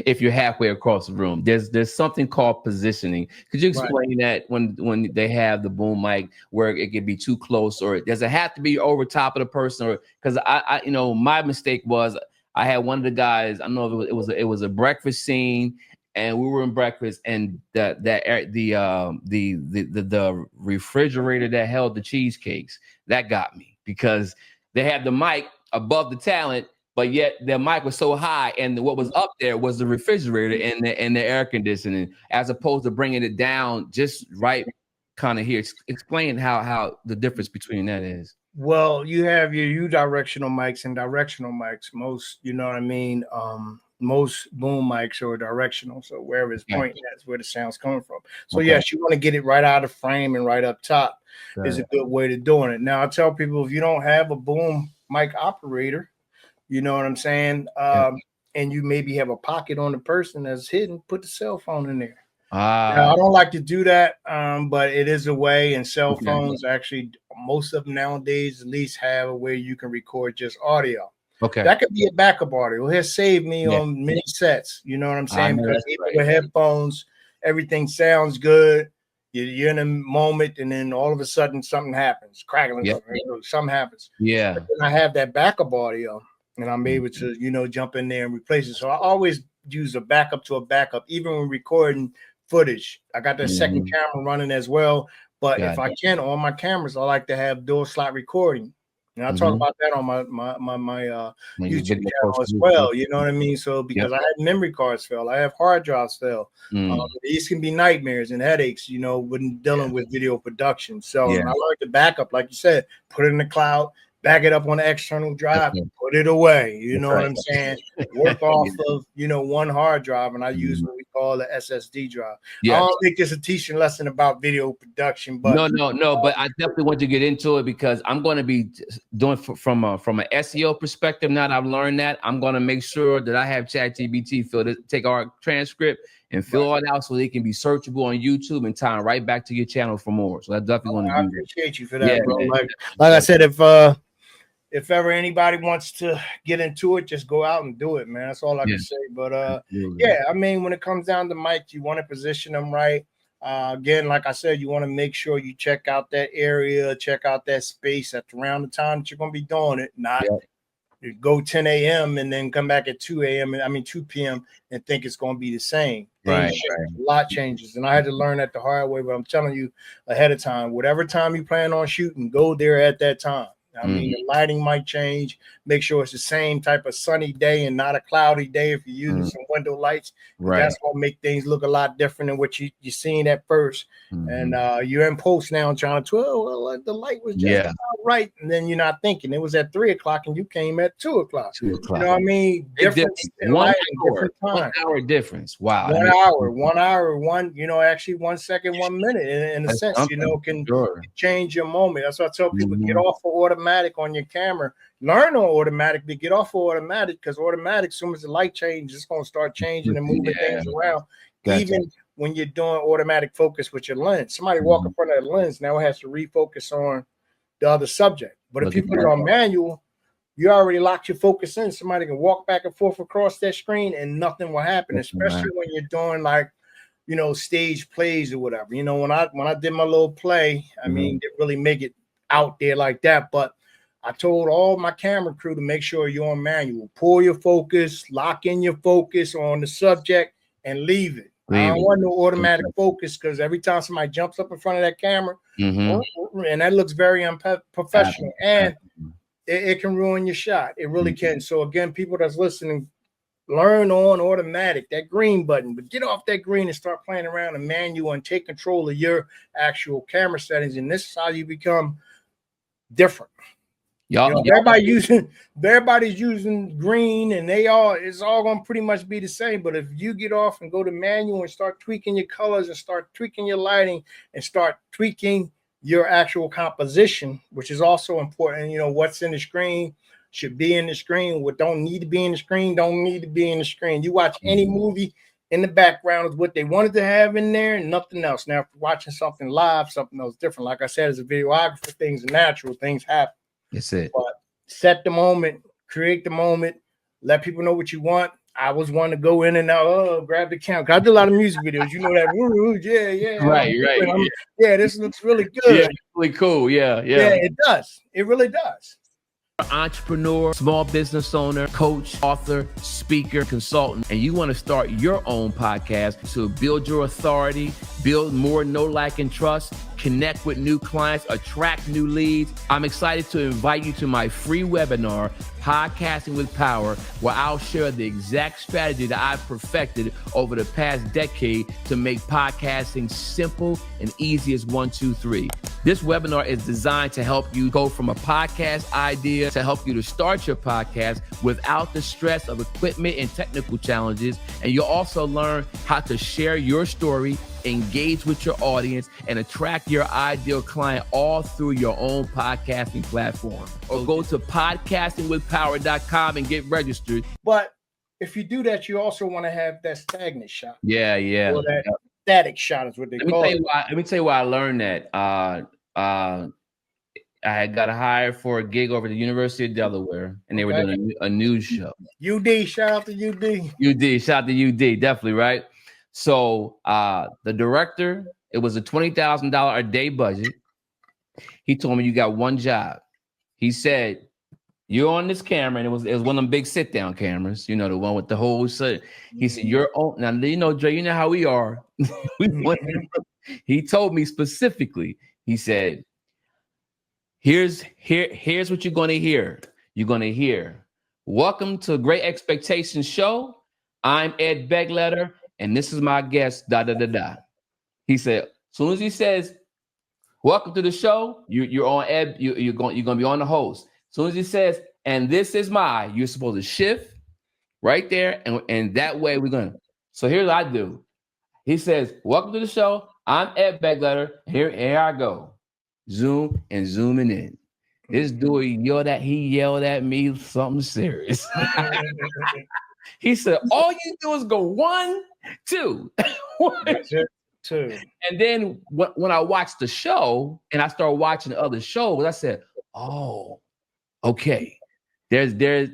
If you're halfway across the room, there's something called positioning. Could you explain that when they have the boom mic where it can be too close, or does it have to be over top of the person? Or because I my mistake was I had one of the guys. I don't know if it was a breakfast scene, and we were in breakfast, and the refrigerator that held the cheesecakes, that got me, because they had the mic above the talent, but yet the mic was so high, and what was up there was the refrigerator and the air conditioning, as opposed to bringing it down just right kind of here. Explain how the difference between that is. Well, you have your unidirectional mics and directional mics. Most, you know what I mean? Most boom mics are directional. So wherever it's pointing, that's where the sound's coming from. So yes, you want to get it right out of frame and right up top is a good way to doing it. Now I tell people, if you don't have a boom mic operator, you know what I'm saying? And you maybe have a pocket on the person that's hidden, put the cell phone in there. Now, I don't like to do that, but it is a way, and cell phones actually, most of them nowadays at least have a way you can record just audio. Okay. That could be a backup audio. It has saved me on many sets. You know what I'm saying? Because even with headphones, everything sounds good. You're in a moment, and then all of a sudden something happens, crackling, something happens. Yeah. But then I have that backup audio, and I'm able to, jump in there and replace it. So I always use a backup to a backup, even when recording footage. I got that second camera running as well. But if I can, on my cameras, I like to have dual slot recording. And I talk about that on my YouTube channel as well. You know what I mean? So because I had memory cards fail, I have hard drives fail. These can be nightmares and headaches, when dealing with video production. So I like to back up, like you said, put it in the cloud, back it up on the external drive, put it away. You know what I'm saying? Work off of, one hard drive, and I use what we call the SSD drive. I don't think there's a teaching lesson about video production, but no, but I definitely want to get into it, because I'm going to be doing from an SEO perspective. Now that I've learned that, I'm going to make sure that I have ChatGPT take our transcript and fill it out so they can be searchable on YouTube and tie right back to your channel for more. So I definitely want to do that. I appreciate you for that, bro. Like I said, if ever anybody wants to get into it, just go out and do it, man. That's all I can say. But I mean, when it comes down to mic, you want to position them right. Again, like I said, you want to make sure you check out that area, check out that space at around the time that you're going to be doing it. Not go 10 a.m. and then come back at 2 p.m. and think it's going to be the same. A lot changes. And I had to learn that the hard way, but I'm telling you ahead of time, whatever time you plan on shooting, go there at that time. I mean, the lighting might change. Make sure it's the same type of sunny day and not a cloudy day if you're using some window lights. That's going to make things look a lot different than what you're seeing at first. And you're in post now trying to, the light was just about right. And then you're not thinking. It was at 3 o'clock and you came at 2 o'clock. You know what I mean? Difference in lighting, different time. 1 hour difference. Wow. 1 hour, actually 1 second, 1 minute in a sense, can change your moment. That's why I tell people, get off of automatic on your camera. Learn on automatic, but get off of automatic, because automatic, as soon as the light changes, it's going to start changing and moving things around. Even when you're doing automatic focus with your lens, somebody walk in front of the lens, now it has to refocus on the other subject. But if you put it on manual, you already locked your focus in. Somebody can walk back and forth across that screen and nothing will happen, especially when you're doing like, stage plays or whatever. When I did my little play, I mean, didn't really make it out there like that, but I told all my camera crew to make sure you're on manual. Pull your focus, lock in your focus on the subject, and leave it. I don't want no automatic focus, because every time somebody jumps up in front of that camera, and that looks very unprofessional, and it can ruin your shot. It really can. So again, people that's listening, learn on automatic, that green button, but get off that green and start playing around in manual and take control of your actual camera settings. And this is how you become different. Everybody's using green, and it's all going to pretty much be the same. But if you get off and go to manual and start tweaking your colors and start tweaking your lighting and start tweaking your actual composition, which is also important, what's in the screen should be in the screen. What don't need to be in the screen don't need to be in the screen. You watch any movie, in the background is what they wanted to have in there and nothing else. Now, if you're watching something live, something else different. Like I said, as a videographer, things are natural, things happen. That's it. But set the moment, create the moment, let people know what you want. I was one to go in and out, grab the camera. I do a lot of music videos. You know that. Yeah. Right. Yeah, this looks really good. Yeah, really cool. Yeah. Yeah, it does. It really does. Entrepreneur, small business owner, coach, author, speaker, consultant, and you want to start your own podcast to build your authority, build more know, like, and trust, connect with new clients, attract new leads. I'm excited to invite you to my free webinar, Podcasting with Power, where I'll share the exact strategy that I've perfected over the past decade to make podcasting simple and easy as 1, 2, 3. This webinar is designed to help you go from a podcast idea to help you to start your podcast without the stress of equipment and technical challenges. And you'll also learn how to share your story, engage with your audience, and attract your ideal client all through your own podcasting platform. Or go to podcastingwithpower.com and get registered. But if you do that, you also want to have that stagnant shot. Yeah. Or that static shot is what they call it. Let me tell you why I learned that. I had got hired for a gig over at the University of Delaware, and they were doing a news show. UD, shout out to UD. Shout out to UD, definitely, right? So the director, it was a $20,000 a day budget. He told me, you got one job. He said, you're on this camera, and it was one of them big sit-down cameras, you know, the one with the whole set. He said, you're on. Now, you know, Dre, you know how we are. He told me specifically, he said, here's what you're going to hear. You're going to hear, welcome to Great Expectations Show. I'm Ed Begletter, and this is my guest, He said, as soon as he says, welcome to the show, you're on Ed, you're going to be on the host. As soon as he says, and this is you're supposed to shift right there, and that way we're going to. So here's what I do. He says, welcome to the show. I'm Ed Begletter. Here I go. Zoom and zooming in. This dude yelled at me something serious. He said, all you do is go 1, 2. 2. And then when I watched the show and I started watching other shows, I said, oh, okay. There's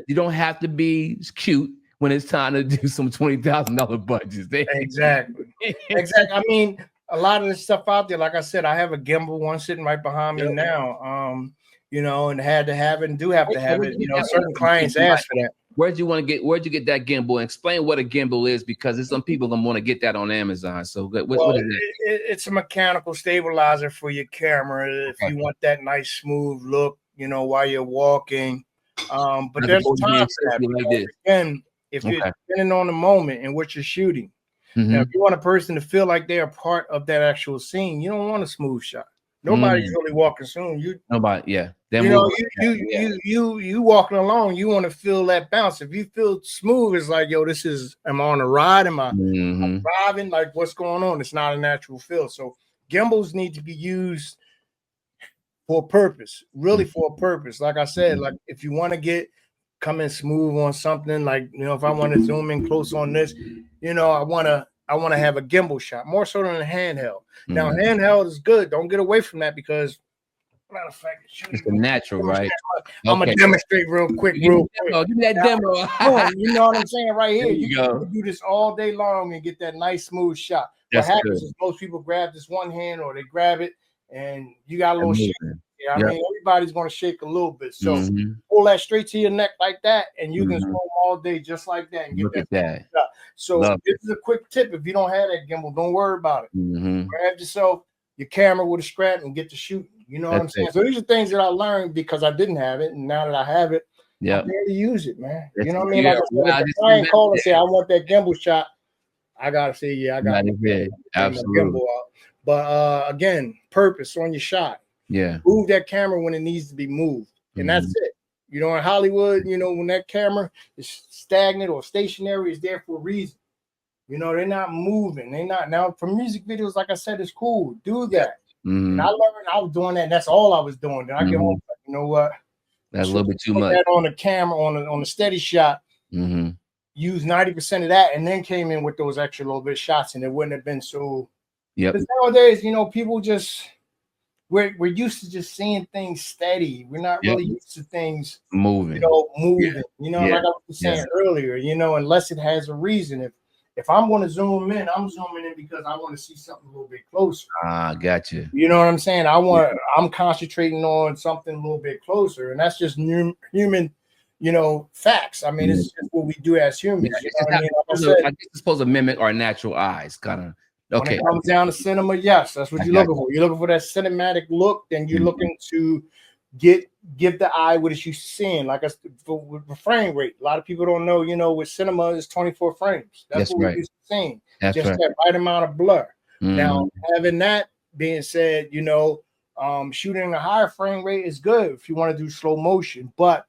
you don't have to be cute when it's time to do some $20,000 budgets. Exactly. I mean, a lot of this stuff out there, like I said, I have a gimbal one sitting right behind me now. You know, and had to have it and do have to have it. You know, certain clients ask for that. Where'd you get that gimbal? Explain what a gimbal is, because there's some people gonna want to get that on Amazon. So what is it? It's a mechanical stabilizer for your camera if you want that nice smooth look, you know, while you're walking. But there's time for that. Like this. Again, if you're depending on the moment and what you're shooting. Now, if you want a person to feel like they're a part of that actual scene, you don't want a smooth shot. Nobody's really walking soon. Nobody, yeah. You know, you walking along, you want to feel that bounce. If you feel smooth, it's like, yo, am I on a ride? Am I I'm driving? Like, what's going on? It's not a natural feel. So gimbals need to be used for a purpose, really for a purpose. Like I said, like if you want to come in smooth on something, like, you know, if I want to zoom in close on this, you know, I want to have a gimbal shot more so than a handheld. Now, handheld is good. Don't get away from that, because matter of fact, it's the natural, right? I'm gonna demonstrate real quick. Give me that demo. You know what I'm saying? Right here, you can do this all day long and get that nice smooth shot. What happens is most people grab this one hand, or they grab it, and you got a little shake. Yeah, I mean, everybody's gonna shake a little bit. So pull that straight to your neck like that, and you can zoom all day just like that and get that shot. So this is a quick tip. If you don't have that gimbal, don't worry about it. Grab yourself your camera with a strap and get to shooting. You know what I'm saying? So these are things that I learned because I didn't have it, and now that I have it, I'm ready to use it, man. You know what I mean? Like I client call and say, I want that gimbal shot, I gotta say, I got it. Absolutely. But again, purpose on your shot. Yeah. Move that camera when it needs to be moved, and that's it. You know, in Hollywood, you know, when that camera is stagnant or stationary, it's there for a reason. You know, they're not moving. They're not. Now, for music videos, like I said, it's cool. Do that. And I learned I was doing that. And that's all I was doing. Then I get home, you know what? That's a little bit too much. That on the camera, on the steady shot, use 90% of that, and then came in with those extra little bit shots, and it wouldn't have been so. Because nowadays, you know, people just we're used to just seeing things steady. We're not really used to things moving. Moving. Like I was saying earlier. Unless it has a reason. If I'm going to zoom in, I'm zooming in because I want to see something a little bit closer. Gotcha. You know what I'm saying? I'm concentrating on something a little bit closer, and that's just human, facts. I mean, it's just what we do as humans. I guess it's supposed to mimic our natural eyes, kind of. Okay. When it comes down to cinema, yes, that's what you're looking for. You're looking for that cinematic look, then you're looking to give the eye what it's used to seeing, like with frame rate. A lot of people don't know, with cinema is 24 frames. That's what we're used to seeing. Just that right amount of blur. Now, having that being said, shooting a higher frame rate is good if you want to do slow motion, but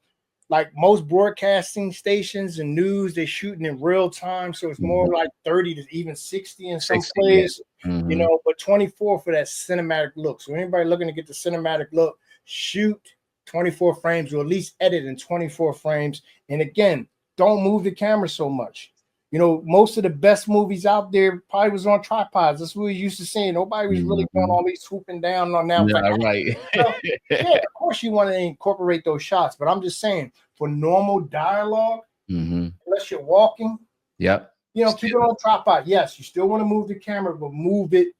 like most broadcasting stations and news, they're shooting in real time. So it's more like 30 to even 60 in some places, but 24 for that cinematic look. So anybody looking to get the cinematic look, shoot 24 frames or at least edit in 24 frames. And again, don't move the camera so much. Most of the best movies out there probably was on tripods. That's what we used to seeing. Nobody was really doing all these swooping down on that. Right. Of course you want to incorporate those shots, but I'm just saying for normal dialogue, unless you're walking, keep it on tripod. Yes, you still want to move the camera, but move it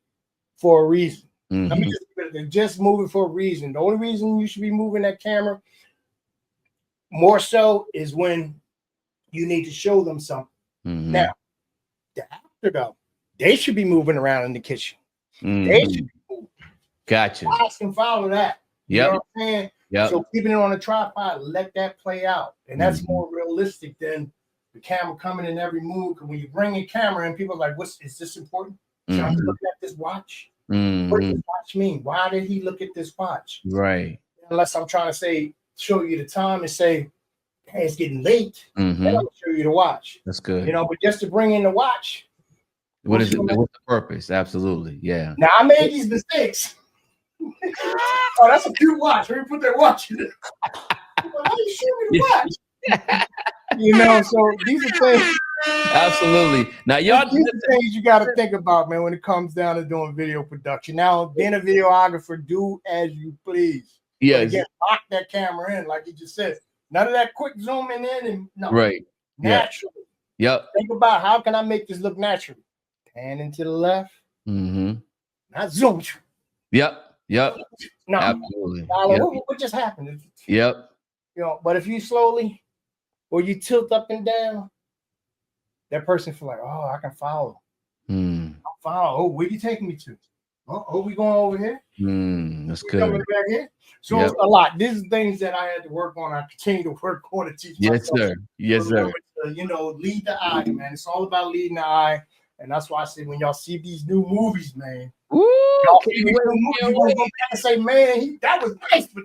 for a reason. Let me just move it for a reason. The only reason you should be moving that camera more so is when you need to show them something. Now, the actor though, they should be moving around in the kitchen. They should be moving. Gotcha. I can follow that. You know what I'm saying? So keeping it on a tripod, let that play out, and that's more realistic than the camera coming in every move. Because when you bring a camera in, people are like, is this important? Should I look at this watch? What does this watch mean? Why did he look at this watch? Right. Unless I'm trying to show you the time and say, hey, it's getting late. Then I'm gonna show you the watch. That's good. But just to bring in the watch. What is it? What's the purpose? Absolutely. Yeah. Now I made these mistakes. Oh, that's a cute watch. Let me put that watch in it. Why are you showing me the watch? So these are things. Absolutely. Now, these are things you got to think about, man, when it comes down to doing video production. Now, being a videographer, do as you please. Yeah. Again, lock that camera in, like you just said. None of that quick zooming in and no. Right. Naturally. Yep. Think about how can I make this look natural? Pan into the left. Not zoom. Yep. No. Absolutely. What just happened? Yep. But if you slowly or you tilt up and down, that person feel like, oh, I can follow. I'll follow. Oh, where you taking me to? Oh, we going over here? That's good. Coming back here? So a lot. These are things that I had to work on. I continue to work on to teach myself. Yes, sir. Lead the eye, man. It's all about leading the eye. And that's why I say when y'all see these new movies, man, y'all see these new movies, you're gonna go back and say, man, that was nice, but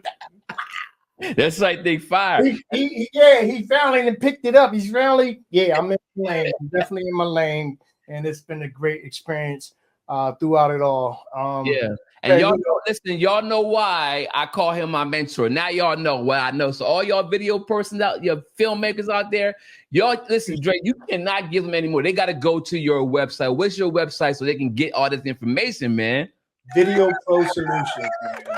that's like they fired. He finally picked it up. He's finally, I'm in my lane. I'm definitely in my lane, and it's been a great experience throughout it all. And y'all know, listen, y'all know why I call him my mentor. Now y'all know what I know. So all y'all video persons out, your filmmakers out there, y'all listen, Dre, you cannot give them anymore. They got to go to your website. What's your website so they can get all this information, man? Video Pro Solutions.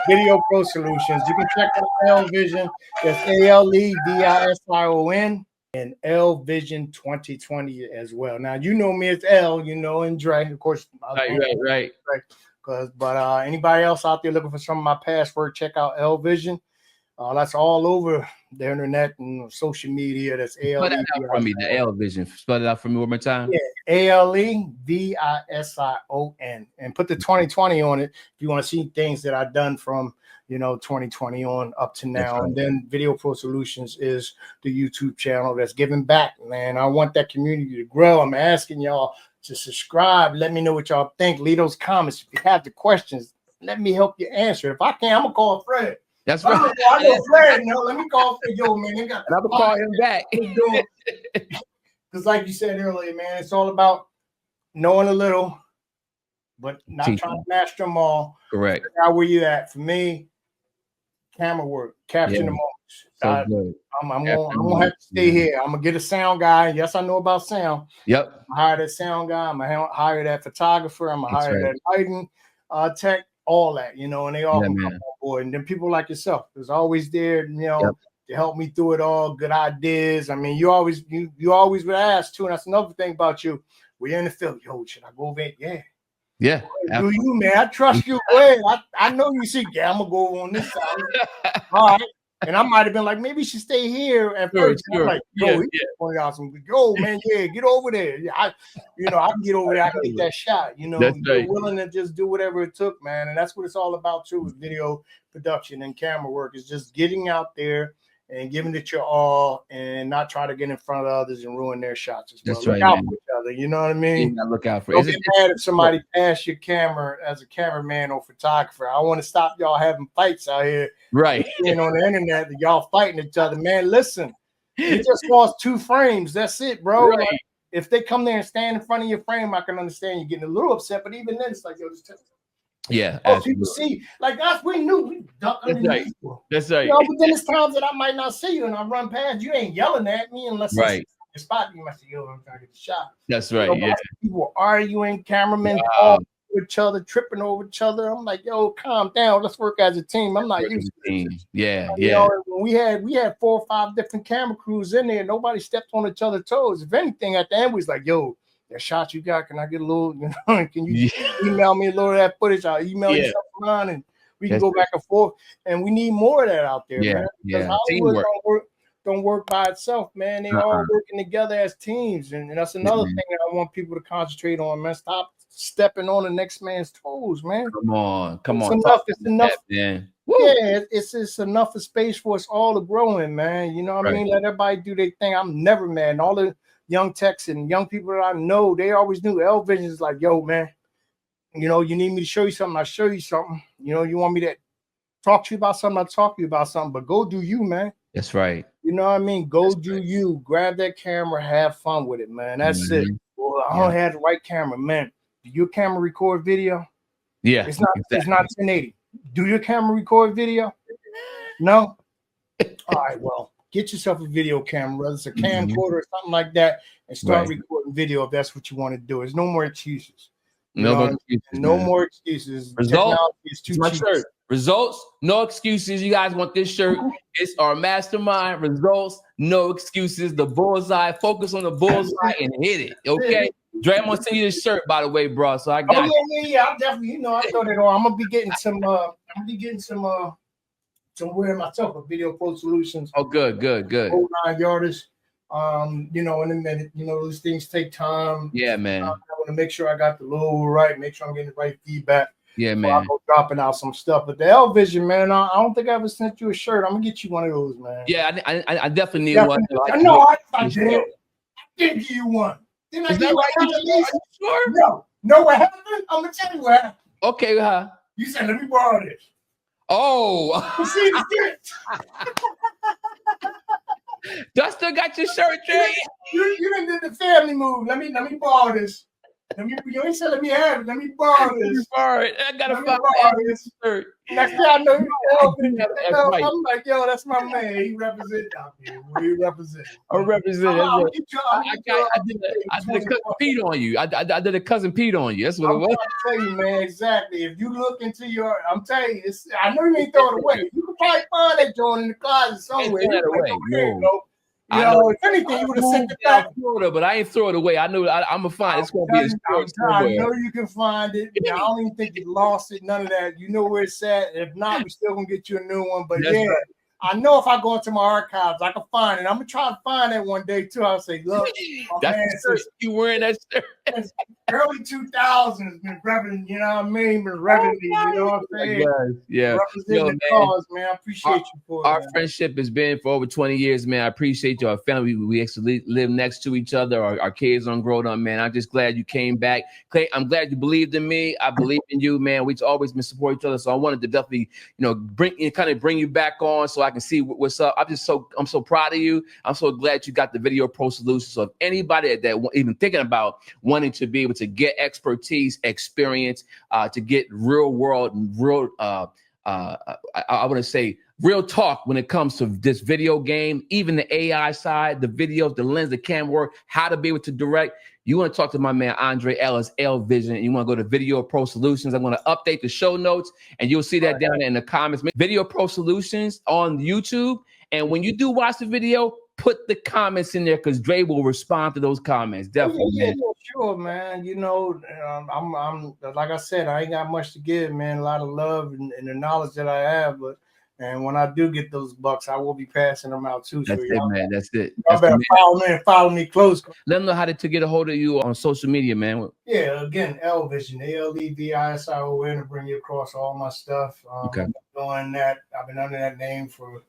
Video Pro Solutions. You can check out L Vision. That's ALEVISION and L Vision 2020 as well. Now you know me as L, and Dre, of course. Right. But anybody else out there looking for some of my past work, check out L Vision. That's all over the internet and social media. That's ALE. Spell that out for me, the L Vision. Spell it out for me one more time. Yeah, ALEVISION. And put the 2020 on it if you want to see things that I've done from 2020 on up to now. Right. And then Video Pro Solutions is the YouTube channel that's giving back, man. I want that community to grow. I'm asking y'all to subscribe. Let me know what y'all think. Leave those comments. If you have the questions, let me help you answer. If I can, I'm gonna call Fred. That's right. I know Fred. Let me call Fred. Yo, man, I'm gonna call him back. Because, like you said earlier, man, it's all about knowing a little, but not trying to master them all. Correct. How were you at? For me, camera work, capturing the moments. I'm gonna have to stay here. I'm gonna get a sound guy. Yes, I know about sound. Yep. I hire that sound guy. I'm gonna hire that photographer. I'm gonna hire that lighting tech. all that, you know, and they all Yeah, can man. come on board. And then people like yourself is always there, you know, to help me through it all. Good ideas. I mean, you always would ask too, and that's another thing about you. We're in the field. Yo, should I go over it? Yeah. Yeah. Do you, man? I trust you. Way. I know you see. Yeah, I'm gonna go on this side. All right. And I might have been like, maybe you should stay here at first. Sure. I'm like, yo, point out some. Yo, man, yeah, get over there. Yeah, I can get over there. I can get that shot. You know, you're willing to just do whatever it took, man. And that's what it's all about too, with video production and camera work. Is just getting out there and giving it your all, and not try to get in front of others and ruin their shots as well. That's look out for each other. You know what I mean? Yeah, look out for it. Don't get mad if somebody passed your camera as a cameraman or photographer. I want to stop y'all having fights out here. Right. And on the internet, that y'all fighting each other. Man, listen, it just lost 2 frames. That's it, bro. Right. Like, if they come there and stand in front of your frame, I can understand you getting a little upset. But even then, it's like, yo, just tell me. Yeah. People see, like us, we knew we duck underneath. That's right. You know, but then there's times that I might not see you and I run past. You ain't yelling at me unless it's your spot. You might say, yo, I'm trying to get the shot. That's right. You know, people arguing, cameramen talking with each other, tripping over each other. I'm like, yo, calm down. Let's work as a team. I'm not used to it. Yeah. You know, when we had 4 or 5 different camera crews in there. Nobody stepped on each other's toes. If anything, at the end, we was like, yo, that shot you got, can I get a little, you know, can you email me a little of that footage? I'll email you something on and we can go back and forth. And we need more of that out there, man. Because Hollywood don't work by itself, man. They all working together as teams. And that's another thing that I want people to concentrate on, man. Stop stepping on the next man's toes, man. Come on. It's enough. Man. Yeah, it's enough of space for us all to grow in, man. You know what I mean? Let everybody do their thing. I'm never mad. And all the young techs and young people that I know, they always knew L Vision is like, yo, man, you know, you need me to show you something, I'll show you something. You know, you want me to talk to you about something, I'll talk to you about something, but go do you, man. That's right. You know what I mean? Go do you. Grab that camera, have fun with it, man. That's it. Well, I don't have the right camera, man. Do your camera record video? Yeah. It's not 1080. Do your camera record video? No? All right, well, get yourself a video camera, whether it's a camcorder or something like that, and start recording video if that's what you want to do. There's no more excuses. No more excuses. Results. It's my shirt. Results, no excuses. You guys want this shirt? It's our mastermind. Results, no excuses. The bullseye. Focus on the bullseye and hit it. Okay. Dre, I'm gonna send you this shirt, by the way, bro. So I got. Yeah. I'm definitely. You know, I throw that on. I'm gonna be getting some. Somewhere myself with Video Pro Solutions. Oh, good. 9 yarders. You know, in a minute, you know, those things take time. Yeah, man. I want to make sure I got the logo right, make sure I'm getting the right feedback. Yeah, man. I'll go dropping out some stuff. But the L Vision, man, I don't think I ever sent you a shirt. I'm gonna get you one of those, man. Yeah, I definitely need one. I know I did. I did give you one. Didn't I give you one at least? Sure? No, what happened? I'm gonna tell you what happened. Okay, you said, let me borrow this. Oh, you see the Dustin got your shirt, Jay. You done did the family move. Let me borrow this. You ain't said let me have it. Let me borrow this. I gotta borrow this shirt. Next thing I know, I'm like, yo, that's my man. He represents out here. He represents. I represent. I did a cousin Pete on you. I did a cousin Pete on you. That's what it was. I'm tell you, man, exactly. If you look into your, I'm telling you, I know you ain't throw it away. You can probably find that joint in the closet somewhere. You know, if anything, you would have sent it back. But I ain't throw it away. I know I'm gonna find it's gonna be a store somewhere. I know you can find it. I don't even think you lost it. None of that. You know where it's at. If not, we still gonna get you a new one. But right. I know if I go into my archives, I can find it. I'm gonna try to find it one day too. I'll say, look, you wearing that shirt. Early 2000s, been repping, you know what I mean? Been repping me, you know what I'm saying? Yeah. Representing the cause, man. I appreciate you for it. Our friendship has been for over 20 years, man. I appreciate you. Our family, we actually live next to each other. Our kids on grown up, man. I'm just glad you came back. Clay, I'm glad you believed in me. I believe in you, man. We've always been supporting each other. So I wanted to definitely, bring you back on so I can see what's up. I'm so proud of you. I'm so glad you got the Video Pro Solution. So if anybody that even thinking about wanting to be able to get expertise, experience, to get real world, real I want to say real talk when it comes to this video game, even the AI side, the videos, the lens, the camera work, how to be able to direct. You want to talk to my man, Andre Ellis, L Vision, and you want to go to Video Pro Solutions. I'm going to update the show notes, and you'll see that down there in the comments. Video Pro Solutions on YouTube. And when you do watch the video, put the comments in there because Dre will respond to those comments. Definitely, man. Sure, man. You know, I'm like I said, I ain't got much to give, man. A lot of love and the knowledge that I have, and when I do get those bucks, I will be passing them out too. That's it, man. That's it. Y'all better follow me close. Let them know how to get a hold of you on social media, man. Yeah, again, L Vision, ALEVISION, to bring you across all my stuff. Okay. I've been doing that. I've been under that name for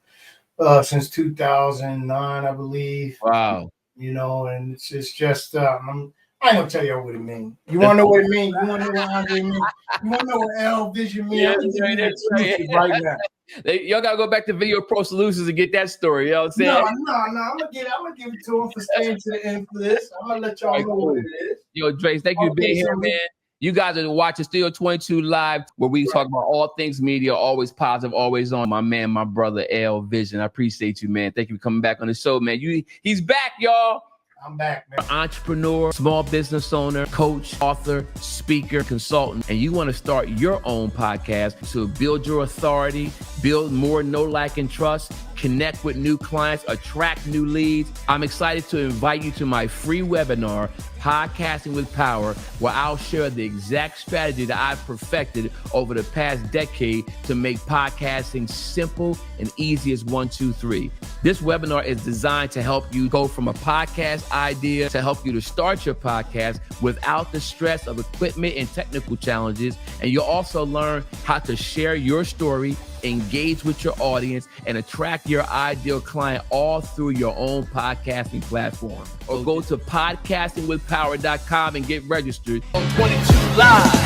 since 2009, I believe. Wow. You know, and it's just I ain't gonna tell you what it means. You wanna know what it means? You wanna know what Andre means? You wanna know what L Vision means? Right now. Y'all gotta go back to Video Pro Solutions and get that story. You know what I'm saying? No. I'm gonna give it to him for staying to the end for this. I'm gonna let y'all know what it is. Yo, Dre, thank you for being here, man. You guys are watching Studeo22 Live, where we talk about all things media, always positive, always on. My man, my brother, L Vision. I appreciate you, man. Thank you for coming back on the show, man. He's back, y'all. I'm back, man. Entrepreneur, small business owner, coach, author, speaker, consultant, and you want to start your own podcast to build your authority, build more know, like, and trust, connect with new clients, attract new leads. I'm excited to invite you to my free webinar, Podcasting with Power, where I'll share the exact strategy that I've perfected over the past decade to make podcasting simple and easy as 1, 2, 3. This webinar is designed to help you go from a podcast idea to help you to start your podcast without the stress of equipment and technical challenges. And you'll also learn how to share your story, engage with your audience, and attract your ideal client all through your own podcasting platform. Or go to podcastingwithpower.com and get registered. On 22 Live.